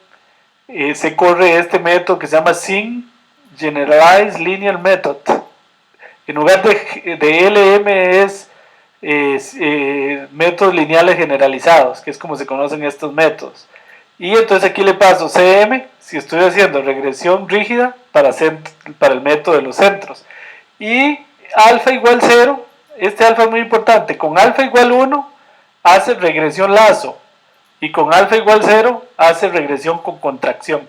se corre este método que se llama SIN Generalized Linear Method. En lugar de LM es métodos lineales generalizados, que es como se conocen estos métodos. Y entonces aquí le paso CM si estoy haciendo regresión rígida para el método de los centros. Y alfa igual 0, este alfa es muy importante. Con alfa igual 1 hace regresión lazo, y con alfa igual 0 hace regresión con contracción.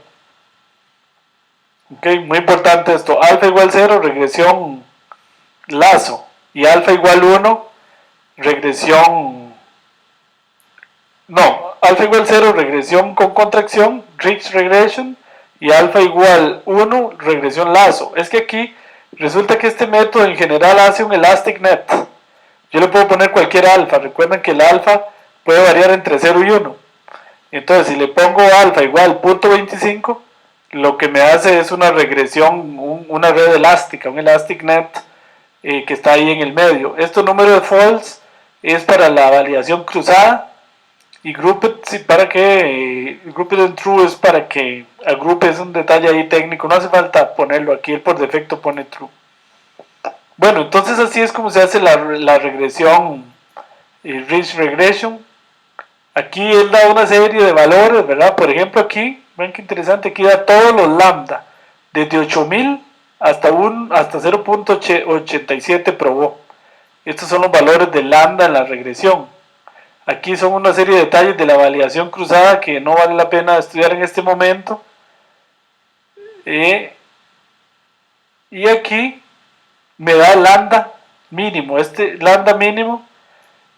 Ok, muy importante esto. Alfa igual 0, regresión lazo, y alfa igual 1, regresión... No, alfa igual 0, regresión con contracción, Ridge Regression, y alfa igual 1, regresión lazo. Es que aquí resulta que este método en general hace un elastic net. Yo le puedo poner cualquier alfa. Recuerden que el alfa puede variar entre 0 y 1. Entonces, si le pongo alfa igual 0.25, lo que me hace es una regresión, una red elástica, un elastic net que está ahí en el medio. Este número de false es para la validación cruzada, y grouped and true es para que agrupe. Es un detalle ahí técnico, no hace falta ponerlo aquí, él por defecto pone true. Bueno, entonces así es como se hace la regresión, Ridge Regression. Aquí él da una serie de valores, ¿verdad? Por ejemplo aquí, ven qué interesante, aquí da todos los lambda, desde 8000 hasta 0.87 probó. Estos son los valores de lambda en la regresión. Aquí son una serie de detalles de la validación cruzada que no vale la pena estudiar en este momento. Y aquí me da lambda mínimo. Este lambda mínimo,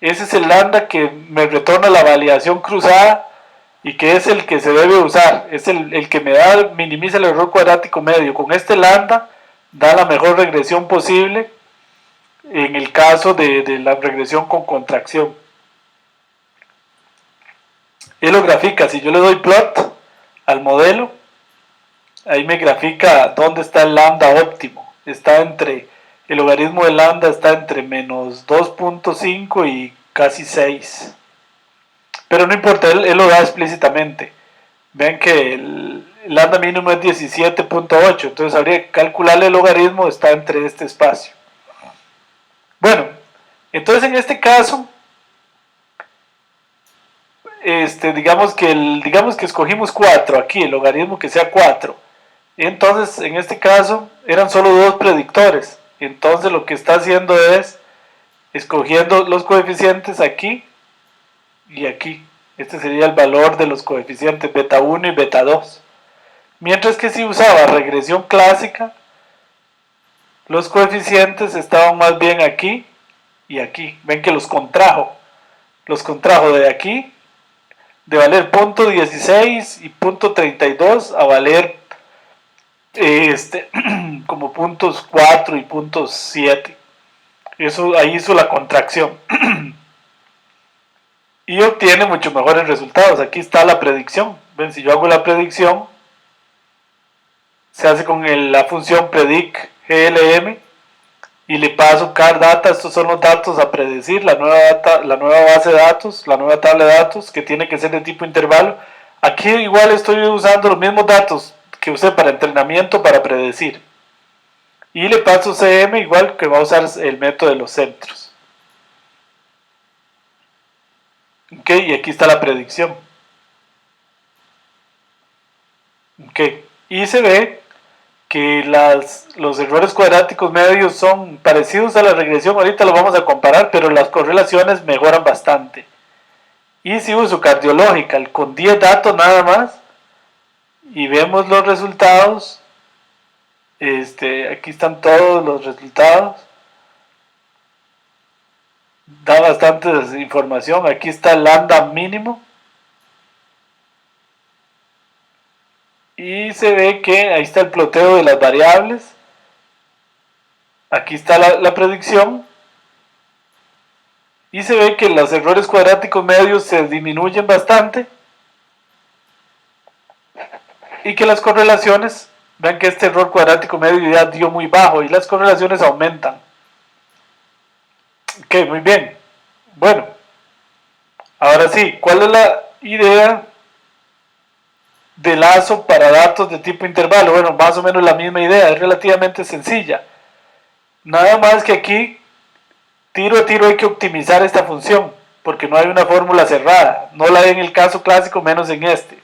ese es el lambda que me retorna la validación cruzada, y que es el que se debe usar, es el que minimiza el error cuadrático medio. Con este lambda da la mejor regresión posible en el caso de la regresión con contracción. Él lo grafica, si yo le doy plot al modelo, ahí me grafica dónde está el lambda óptimo. Está entre, el logaritmo de lambda está entre menos 2.5 y casi 6. Pero no importa, él lo da explícitamente. Vean que el lambda mínimo es 17.8, entonces habría que calcularle el logaritmo, está entre este espacio. Bueno, entonces en este caso, digamos que escogimos 4 aquí, el logaritmo que sea 4. Entonces, en este caso, eran solo 2 predictores. Entonces, lo que está haciendo es escogiendo los coeficientes aquí y aquí. Este sería el valor de los coeficientes beta 1 y beta 2. Mientras que si usaba regresión clásica, los coeficientes estaban más bien aquí y aquí. Ven que los contrajo. Los contrajo de aquí, de valer 0.16 y 0.32 a valer como puntos 4 y puntos 7. Eso ahí hizo la contracción. Y obtiene mucho mejores resultados. Aquí está la predicción. Ven, si yo hago la predicción, se hace con la función predict glm y le paso car data. Estos son los datos a predecir, la nueva base de datos, la nueva tabla de datos, que tiene que ser de tipo intervalo. Aquí igual estoy usando los mismos datos que usé para entrenamiento para predecir. Y le paso cm igual, que va a usar el método de los centros. Ok, y aquí está la predicción. Ok, y se ve que los errores cuadráticos medios son parecidos a la regresión. Ahorita lo vamos a comparar, pero las correlaciones mejoran bastante. Y si uso Cardiological con 10 datos nada más y vemos los resultados, aquí están todos los resultados, da bastante información. Aquí está el lambda mínimo y se ve que ahí está el ploteo de las variables. Aquí está la predicción y se ve que los errores cuadráticos medios se disminuyen bastante y que las correlaciones, vean que este error cuadrático medio ya dio muy bajo y las correlaciones aumentan. Ok, muy bien. Bueno, ahora sí, ¿cuál es la idea de lazo para datos de tipo intervalo? Bueno, más o menos la misma idea, es relativamente sencilla. Nada más que aquí, tiro a tiro hay que optimizar esta función, porque no hay una fórmula cerrada. No la hay en el caso clásico, menos en este.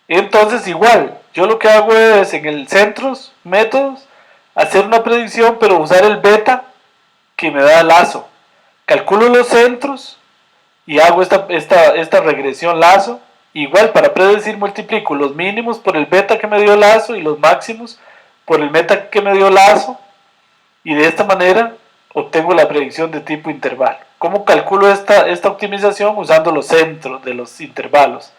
Entonces, igual, yo lo que hago es en el centros, métodos, hacer una predicción, pero usar el beta que me da lazo. Calculo los centros y hago esta regresión lazo. Igual, para predecir multiplico los mínimos por el beta que me dio lazo y los máximos por el beta que me dio lazo, y de esta manera obtengo la predicción de tipo intervalo. ¿Cómo calculo esta optimización? Usando los centros de los intervalos.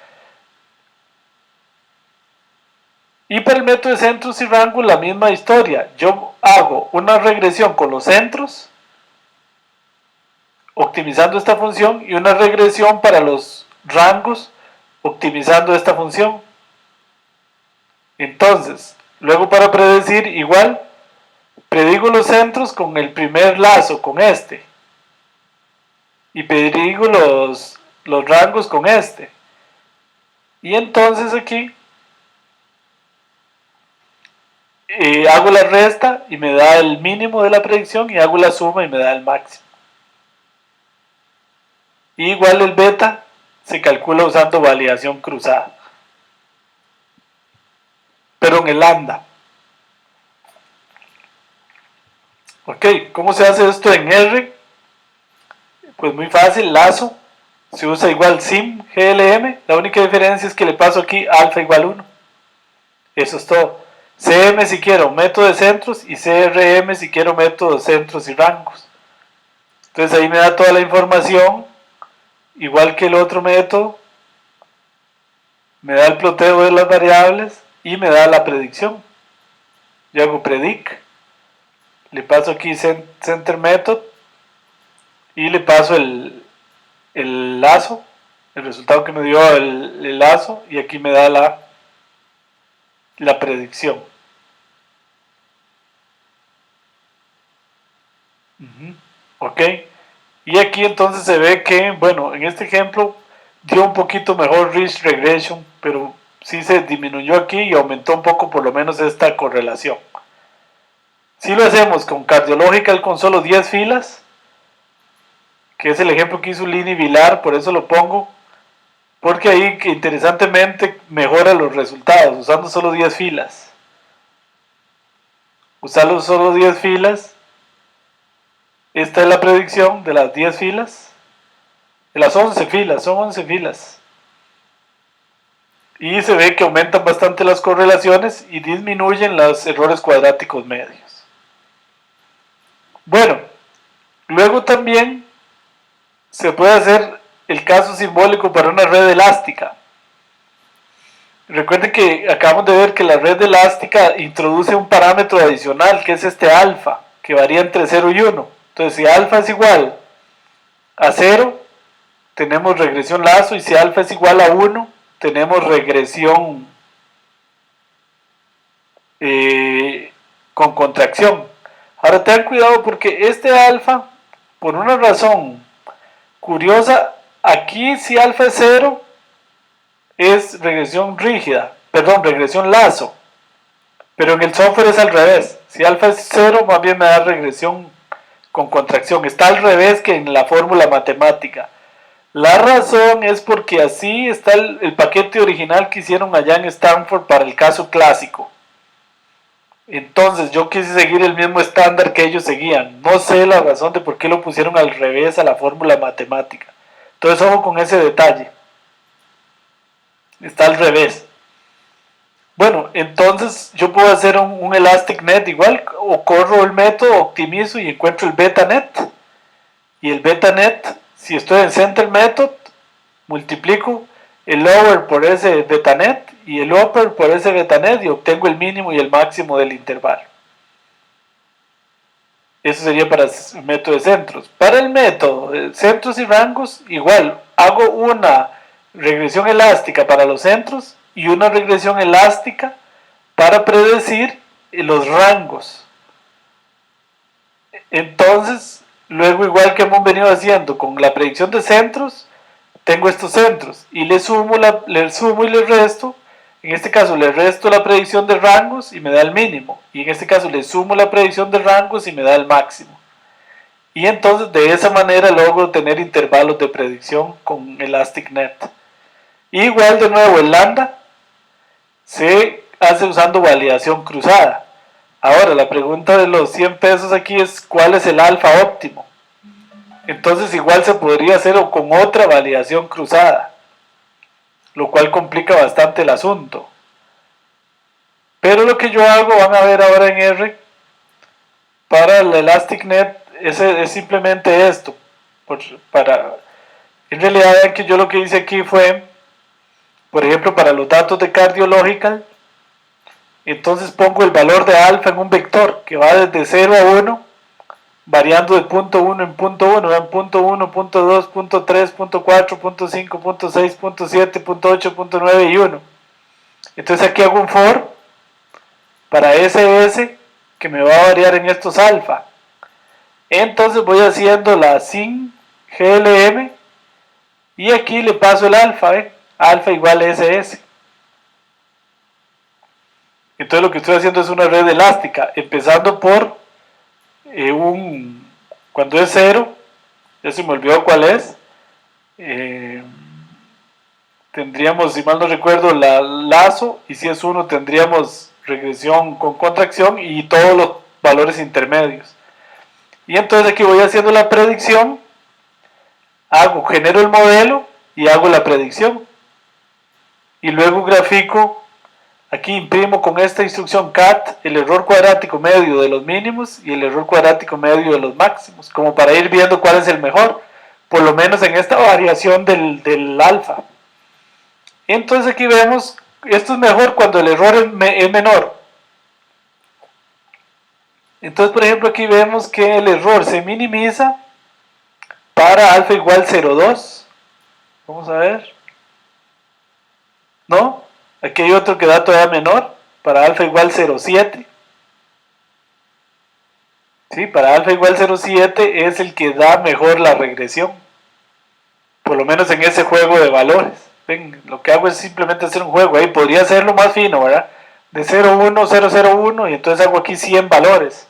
Y para el método de centros y rangos la misma historia. Yo hago una regresión con los centros, optimizando esta función, y una regresión para los rangos, optimizando esta función. Entonces, luego para predecir, igual, predigo los centros con el primer lazo, con este. Y predigo los rangos con este. Y entonces aquí hago la resta y me da el mínimo de la predicción, y hago la suma y me da el máximo. Y igual el beta se calcula usando validación cruzada, pero en el lambda. Ok, ¿cómo se hace esto en R? Pues muy fácil, lazo, se usa igual sim glm, la única diferencia es que le paso aquí alfa igual 1. Eso es todo. CM si quiero método de centros y CRM si quiero método de centros y rangos. Entonces ahí me da toda la información, igual que el otro método, me da el ploteo de las variables y me da la predicción. Yo hago predict, le paso aquí center method y le paso el lazo, el resultado que me dio el lazo, y aquí me da la predicción. Ok, y aquí entonces se ve que, bueno, en este ejemplo dio un poquito mejor ridge regression, pero sí se disminuyó aquí y aumentó un poco por lo menos esta correlación. Si lo hacemos con Cardiological con solo 10 filas, que es el ejemplo que hizo Lini Vilar, por eso lo pongo, porque ahí interesantemente mejora los resultados usando solo 10 filas. Usando solo 10 filas, esta es la predicción de las 10 filas, de las 11 filas, son 11 filas. Y se ve que aumentan bastante las correlaciones y disminuyen los errores cuadráticos medios. Bueno, luego también se puede hacer el caso simbólico para una red elástica. Recuerden que acabamos de ver que la red elástica introduce un parámetro adicional que es este alfa, que varía entre 0 y 1. Entonces, si alfa es igual a 0, tenemos regresión lazo, y si alfa es igual a 1, tenemos regresión con contracción. Ahora tengan cuidado porque este alfa, por una razón curiosa, aquí si alfa es 0, es regresión rígida, perdón, regresión lazo, pero en el software es al revés. Si alfa es 0, más bien me da regresión con contracción. Está al revés que en la fórmula matemática. La razón es porque así está el paquete original que hicieron allá en Stanford para el caso clásico. Entonces yo quise seguir el mismo estándar que ellos seguían. No sé la razón de por qué lo pusieron al revés a la fórmula matemática. Entonces ojo con ese detalle. Está al revés. Bueno, entonces yo puedo hacer un Elastic Net igual, o corro el método, optimizo y encuentro el BetaNet. Y el BetaNet, si estoy en Center Method, multiplico el lower por ese BetaNet y el upper por ese BetaNet y obtengo el mínimo y el máximo del intervalo. Eso sería para el método de centros. Para el método de centros y rangos, igual, hago una regresión elástica para los centros y una regresión elástica para predecir los rangos. Entonces, luego igual que hemos venido haciendo con la predicción de centros, tengo estos centros y le sumo y le resto. En este caso le resto la predicción de rangos y me da el mínimo, y en este caso le sumo la predicción de rangos y me da el máximo. Y entonces de esa manera logro tener intervalos de predicción con Elastic Net. Igual de nuevo el lambda se hace usando validación cruzada. Ahora la pregunta de los 100 pesos aquí es ¿cuál es el alfa óptimo? Entonces igual se podría hacer con otra validación cruzada, lo cual complica bastante el asunto. Pero lo que yo hago, van a ver ahora en R, para el Elastic Net es simplemente esto. En realidad vean que yo lo que hice aquí fue, por ejemplo, para los datos de Cardiological, entonces pongo el valor de alfa en un vector que va desde 0 a 1, variando de punto 1 en punto 1, vean punto 1, punto 2, punto 3, punto 4, punto 5, punto 6, punto 7, punto 8, punto 9 y 1. Entonces aquí hago un for para SS que me va a variar en estos alfa. Entonces voy haciendo la sin glm y aquí le paso el alfa, alfa igual a SS. Entonces lo que estoy haciendo es una red elástica, empezando por cuando es 0, ya se me olvidó cuál es, tendríamos, si mal no recuerdo, lazo, y si es 1 tendríamos regresión con contracción y todos los valores intermedios. Y entonces aquí voy haciendo la predicción, genero el modelo y hago la predicción. Y luego grafico, aquí imprimo con esta instrucción cat el error cuadrático medio de los mínimos y el error cuadrático medio de los máximos, como para ir viendo cuál es el mejor, por lo menos en esta variación del alfa. Entonces aquí vemos, esto es mejor cuando el error es menor. Entonces, por ejemplo, aquí vemos que el error se minimiza para alfa igual 0,2. Vamos a ver. ¿No? Aquí hay otro que da todavía menor, para alfa igual 0,7. ¿Sí? Para alfa igual 0,7 es el que da mejor la regresión. Por lo menos en ese juego de valores. Ven, lo que hago es simplemente hacer un juego. Ahí podría hacerlo más fino, ¿verdad? De 0,1, 0,01 y entonces hago aquí 100 valores.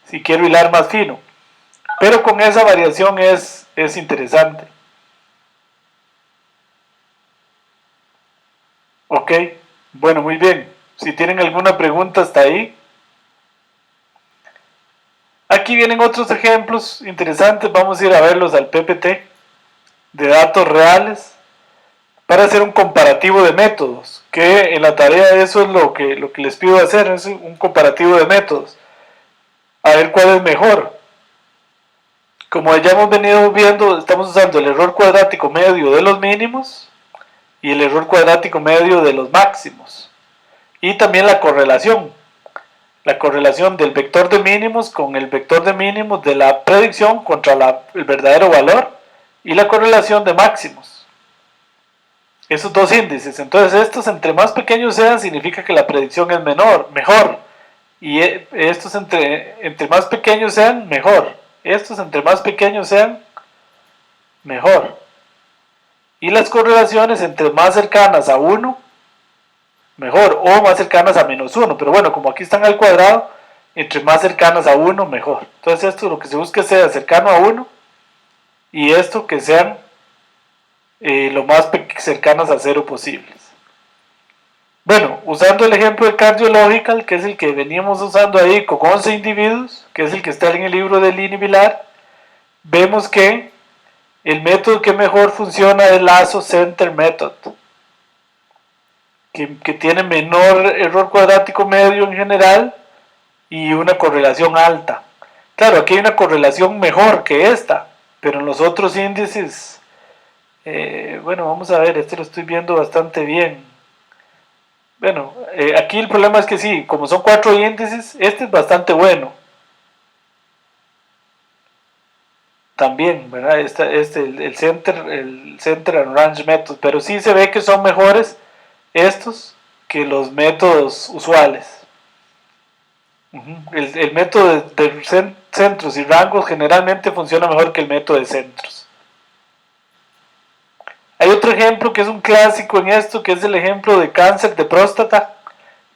Si quiero hilar más fino. Pero con esa variación es interesante. Ok, bueno, muy bien. Si tienen alguna pregunta hasta ahí. Aquí vienen otros ejemplos interesantes. Vamos a ir a verlos al PPT de datos reales para hacer un comparativo de métodos. Que en la tarea eso es lo que les pido hacer, es un comparativo de métodos. A ver cuál es mejor. Como ya hemos venido viendo, estamos usando el error cuadrático medio de los mínimos y el error cuadrático medio de los máximos. Y también la correlación del vector de mínimos con el vector de mínimos de la predicción contra el verdadero valor y la correlación de máximos. Esos dos índices. Entonces estos entre más pequeños sean significa que la predicción es mejor. Y estos entre más pequeños sean, mejor. Estos entre más pequeños sean, mejor. Y las correlaciones entre más cercanas a 1, mejor. O más cercanas a menos 1. Pero bueno, como aquí están al cuadrado, entre más cercanas a 1, mejor. Entonces esto lo que se busca es ser cercano a 1. Y esto que sean lo más cercanas a 0 posibles. Bueno, usando el ejemplo de Cardiological, que es el que veníamos usando ahí con 11 individuos, que es el que está en el libro de Lini Vilar, vemos que el método que mejor funciona es Lasso Center Method, que tiene menor error cuadrático medio en general y una correlación alta. Claro, aquí hay una correlación mejor que esta, pero en los otros índices, bueno, vamos a ver, este lo estoy viendo bastante bien. Bueno, aquí el problema es que sí, como son 4 índices, este es bastante bueno. También, ¿verdad? El Center and Range Method, pero sí se ve que son mejores estos que los métodos usuales. El método de centros y rangos generalmente funciona mejor que el método de centros. Hay otro ejemplo que es un clásico en esto, que es el ejemplo de cáncer de próstata,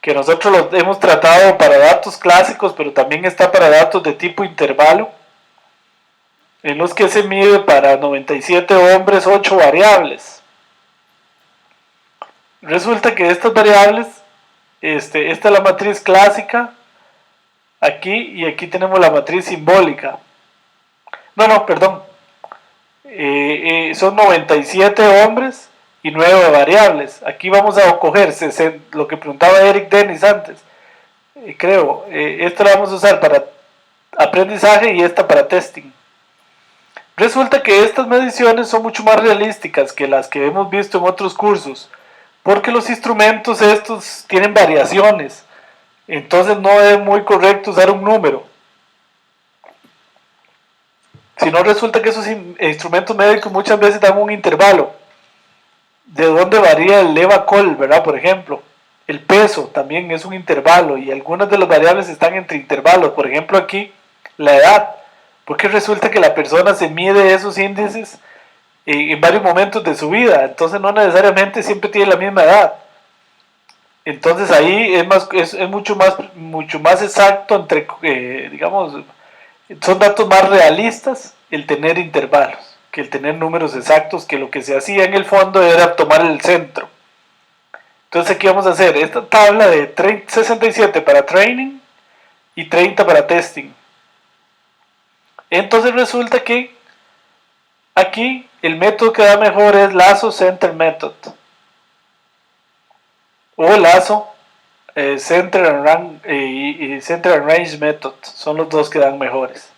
que nosotros lo hemos tratado para datos clásicos, pero también está para datos de tipo intervalo, en los que se mide para 97 hombres 8 variables. Resulta que estas variables, esta es la matriz clásica, aquí, y aquí tenemos la matriz simbólica. Perdón. Son 97 hombres y 9 variables. Aquí vamos a coger lo que preguntaba Eric Dennis antes. Creo, esto lo vamos a usar para aprendizaje y esta para testing. Resulta que estas mediciones son mucho más realísticas que las que hemos visto en otros cursos, porque los instrumentos estos tienen variaciones, entonces no es muy correcto usar un número. Si no, resulta que esos instrumentos médicos muchas veces dan un intervalo. ¿De dónde varía el leva-col, verdad? Por ejemplo, el peso también es un intervalo y algunas de las variables están entre intervalos. Por ejemplo, aquí, la edad. Porque resulta que la persona se mide esos índices en varios momentos de su vida. Entonces no necesariamente siempre tiene la misma edad. Entonces ahí es mucho más exacto digamos, son datos más realistas el tener intervalos que el tener números exactos, que lo que se hacía en el fondo era tomar el centro. Entonces aquí vamos a hacer esta tabla de 67 para training y 30 para testing. Entonces resulta que aquí el método que da mejor es Lasso Center Method o Lasso Center and Range Method, son los dos que dan mejores.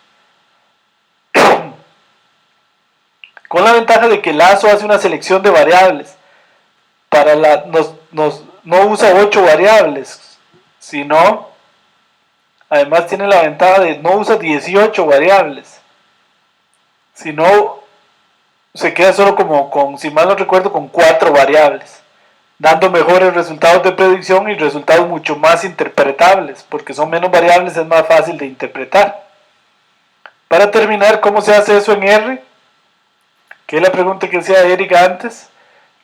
Con la ventaja de que Lasso hace una selección de variables. no usa 8 variables, sino además tiene la ventaja de no usa 18 variables, sino se queda solo si mal no recuerdo, con 4 variables, dando mejores resultados de predicción y resultados mucho más interpretables, porque son menos variables, es más fácil de interpretar. Para terminar, ¿cómo se hace eso en R? Que es la pregunta que hacía Eric antes.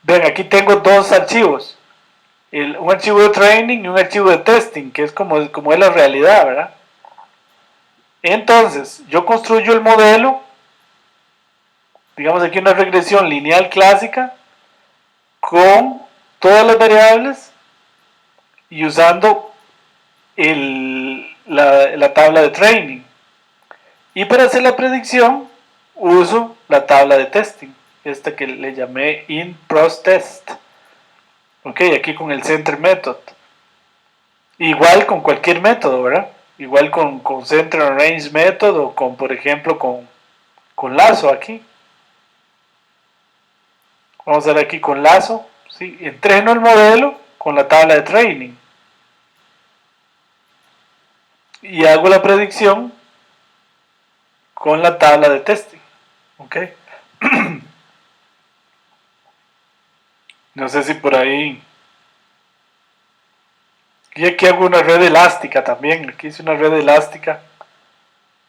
Ven, aquí tengo dos archivos, un archivo de training y un archivo de testing, que es como es la realidad, ¿verdad? Entonces, yo construyo el modelo, digamos aquí una regresión lineal clásica, con todas las variables y usando la tabla de training. Y para hacer la predicción, uso la tabla de testing, esta que le llamé InProsTest. Ok, aquí con el Center Method. Igual con cualquier método, ¿verdad? Igual con Center Arrange Method o con, por ejemplo, con lazo aquí. Vamos a ver aquí con lazo. ¿Sí? Entreno el modelo con la tabla de training. Y hago la predicción con la tabla de testing. ¿Ok? No sé si por ahí. Y aquí hago una red elástica también. Aquí hice una red elástica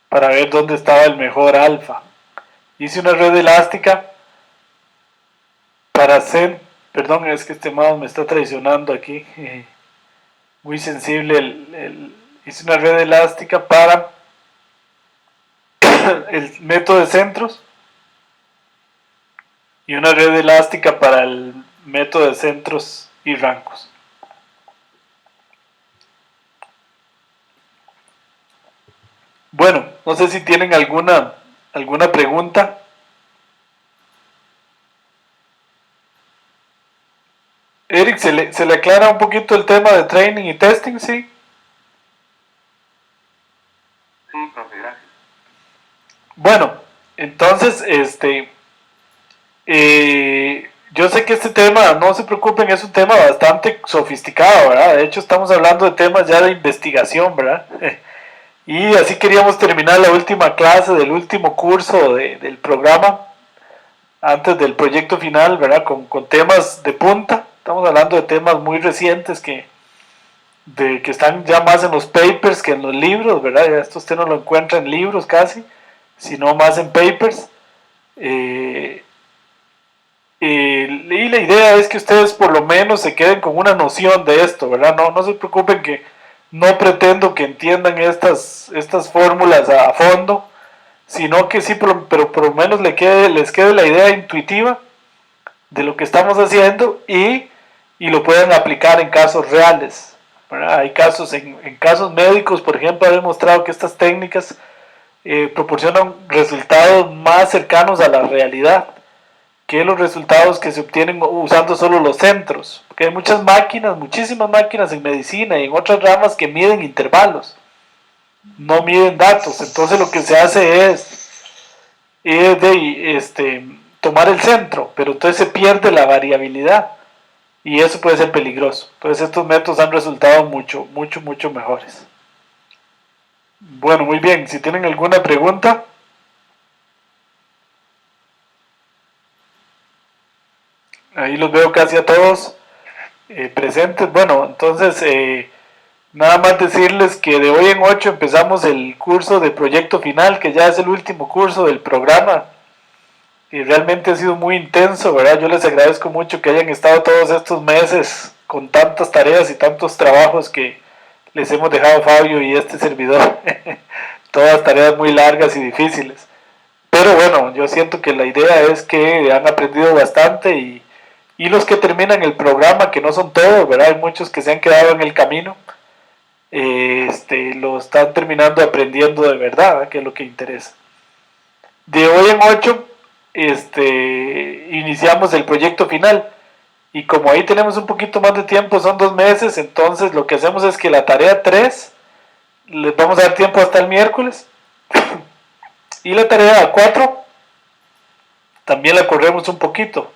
para ver dónde estaba el mejor alfa. Hice una red elástica para hacer. Perdón, es que este mouse me está traicionando aquí. Muy sensible. Hice una red elástica para el método de centros. Y una red elástica para el método de centros y rangos. Bueno, no sé si tienen alguna pregunta. Eric, ¿se le aclara un poquito el tema de training y testing, sí? Sí, profe, gracias. Bueno, entonces, yo sé que este tema, no se preocupen, es un tema bastante sofisticado, ¿verdad? De hecho, estamos hablando de temas ya de investigación, ¿verdad? Y así queríamos terminar la última clase del último curso del programa, antes del proyecto final, ¿verdad? Con temas de punta. Estamos hablando de temas muy recientes que están ya más en los papers que en los libros, ¿verdad? Ya esto usted no lo encuentra en libros casi, sino más en papers. Y la idea es que ustedes por lo menos se queden con una noción de esto, ¿verdad? No se preocupen, que no pretendo que entiendan estas fórmulas a fondo, sino que sí, pero por lo menos les quede la idea intuitiva de lo que estamos haciendo y lo puedan aplicar en casos reales, ¿verdad? Hay casos, en casos médicos, por ejemplo, ha demostrado que estas técnicas proporcionan resultados más cercanos a la realidad que los resultados que se obtienen usando solo los centros, porque hay muchas máquinas, muchísimas máquinas en medicina y en otras ramas que miden intervalos, no miden datos. Entonces lo que se hace es tomar el centro, pero entonces se pierde la variabilidad y eso puede ser peligroso. Entonces estos métodos han resultado mucho mejores. Bueno, muy bien, si tienen alguna pregunta. Ahí los veo casi a todos presentes. Bueno, entonces nada más decirles que de hoy en 8 empezamos el curso de proyecto final, que ya es el último curso del programa. Y realmente ha sido muy intenso, ¿verdad? Yo les agradezco mucho que hayan estado todos estos meses con tantas tareas y tantos trabajos que les hemos dejado Fabio y este servidor. Todas tareas muy largas y difíciles. Pero bueno, yo siento que la idea es que han aprendido bastante y los que terminan el programa, que no son todos, ¿verdad? Hay muchos que se han quedado en el camino, lo están terminando aprendiendo de verdad, ¿verdad? Que es lo que interesa. De hoy en 8, iniciamos el proyecto final. Y como ahí tenemos un poquito más de tiempo, son 2 meses, entonces lo que hacemos es que la tarea 3, les vamos a dar tiempo hasta el miércoles. Y la tarea 4, también la corremos un poquito,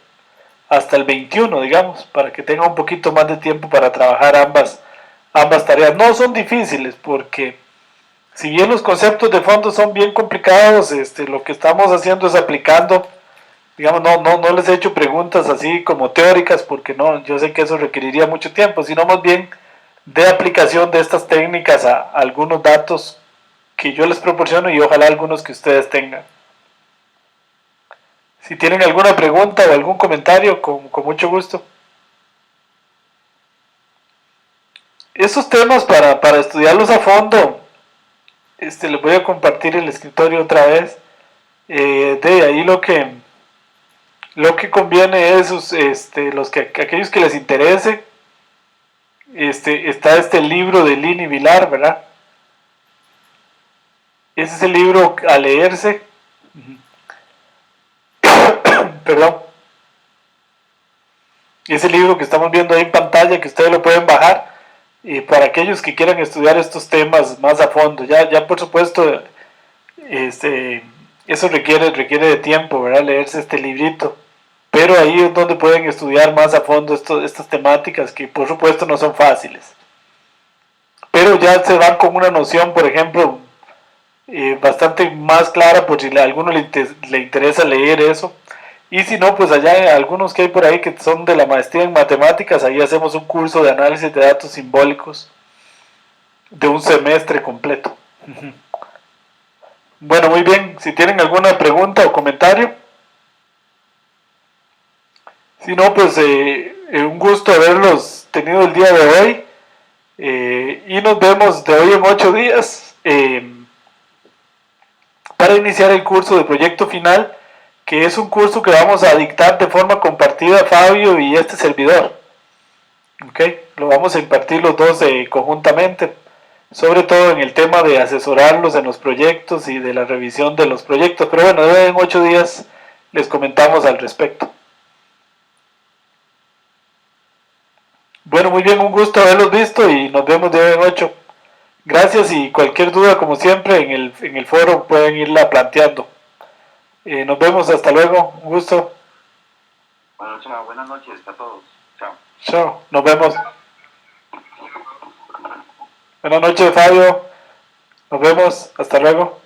hasta el 21, digamos, para que tenga un poquito más de tiempo para trabajar ambas tareas. No son difíciles porque si bien los conceptos de fondo son bien complicados, lo que estamos haciendo es aplicando, digamos, no les he hecho preguntas así como teóricas porque no, yo sé que eso requeriría mucho tiempo, sino más bien de aplicación de estas técnicas a algunos datos que yo les proporciono y ojalá algunos que ustedes tengan. Si tienen alguna pregunta o algún comentario, con mucho gusto. Esos temas para estudiarlos a fondo, les voy a compartir el escritorio otra vez. De ahí lo que conviene es aquellos que les interese. Está este libro de Lini Vilar, ¿verdad? Ese es el libro a leerse. Perdón. Ese libro que estamos viendo ahí en pantalla, que ustedes lo pueden bajar. Para aquellos que quieran estudiar estos temas más a fondo. Ya por supuesto, eso requiere de tiempo, ¿verdad? Leerse este librito. Pero ahí es donde pueden estudiar más a fondo estas temáticas que por supuesto no son fáciles. Pero ya se van con una noción, por ejemplo, bastante más clara por si a alguno le interesa leer eso. Y si no, pues allá hay algunos que hay por ahí que son de la maestría en matemáticas, ahí hacemos un curso de análisis de datos simbólicos de un semestre completo. Bueno, muy bien, si tienen alguna pregunta o comentario. Si no, pues un gusto haberlos tenido el día de hoy. Y nos vemos de hoy en 8 días para iniciar el curso de proyecto final, que es un curso que vamos a dictar de forma compartida Fabio y este servidor. Okay. Lo vamos a impartir los dos conjuntamente, sobre todo en el tema de asesorarlos en los proyectos y de la revisión de los proyectos. Pero bueno, de hoy en 8 días les comentamos al respecto. Bueno, muy bien, un gusto haberlos visto y nos vemos de hoy en 8. Gracias y cualquier duda, como siempre, en el foro pueden irla planteando. Nos vemos, hasta luego, un gusto. Bueno, chao, buenas noches a todos. Chao. Chao, nos vemos. Buenas noches, Fabio. Nos vemos, hasta luego.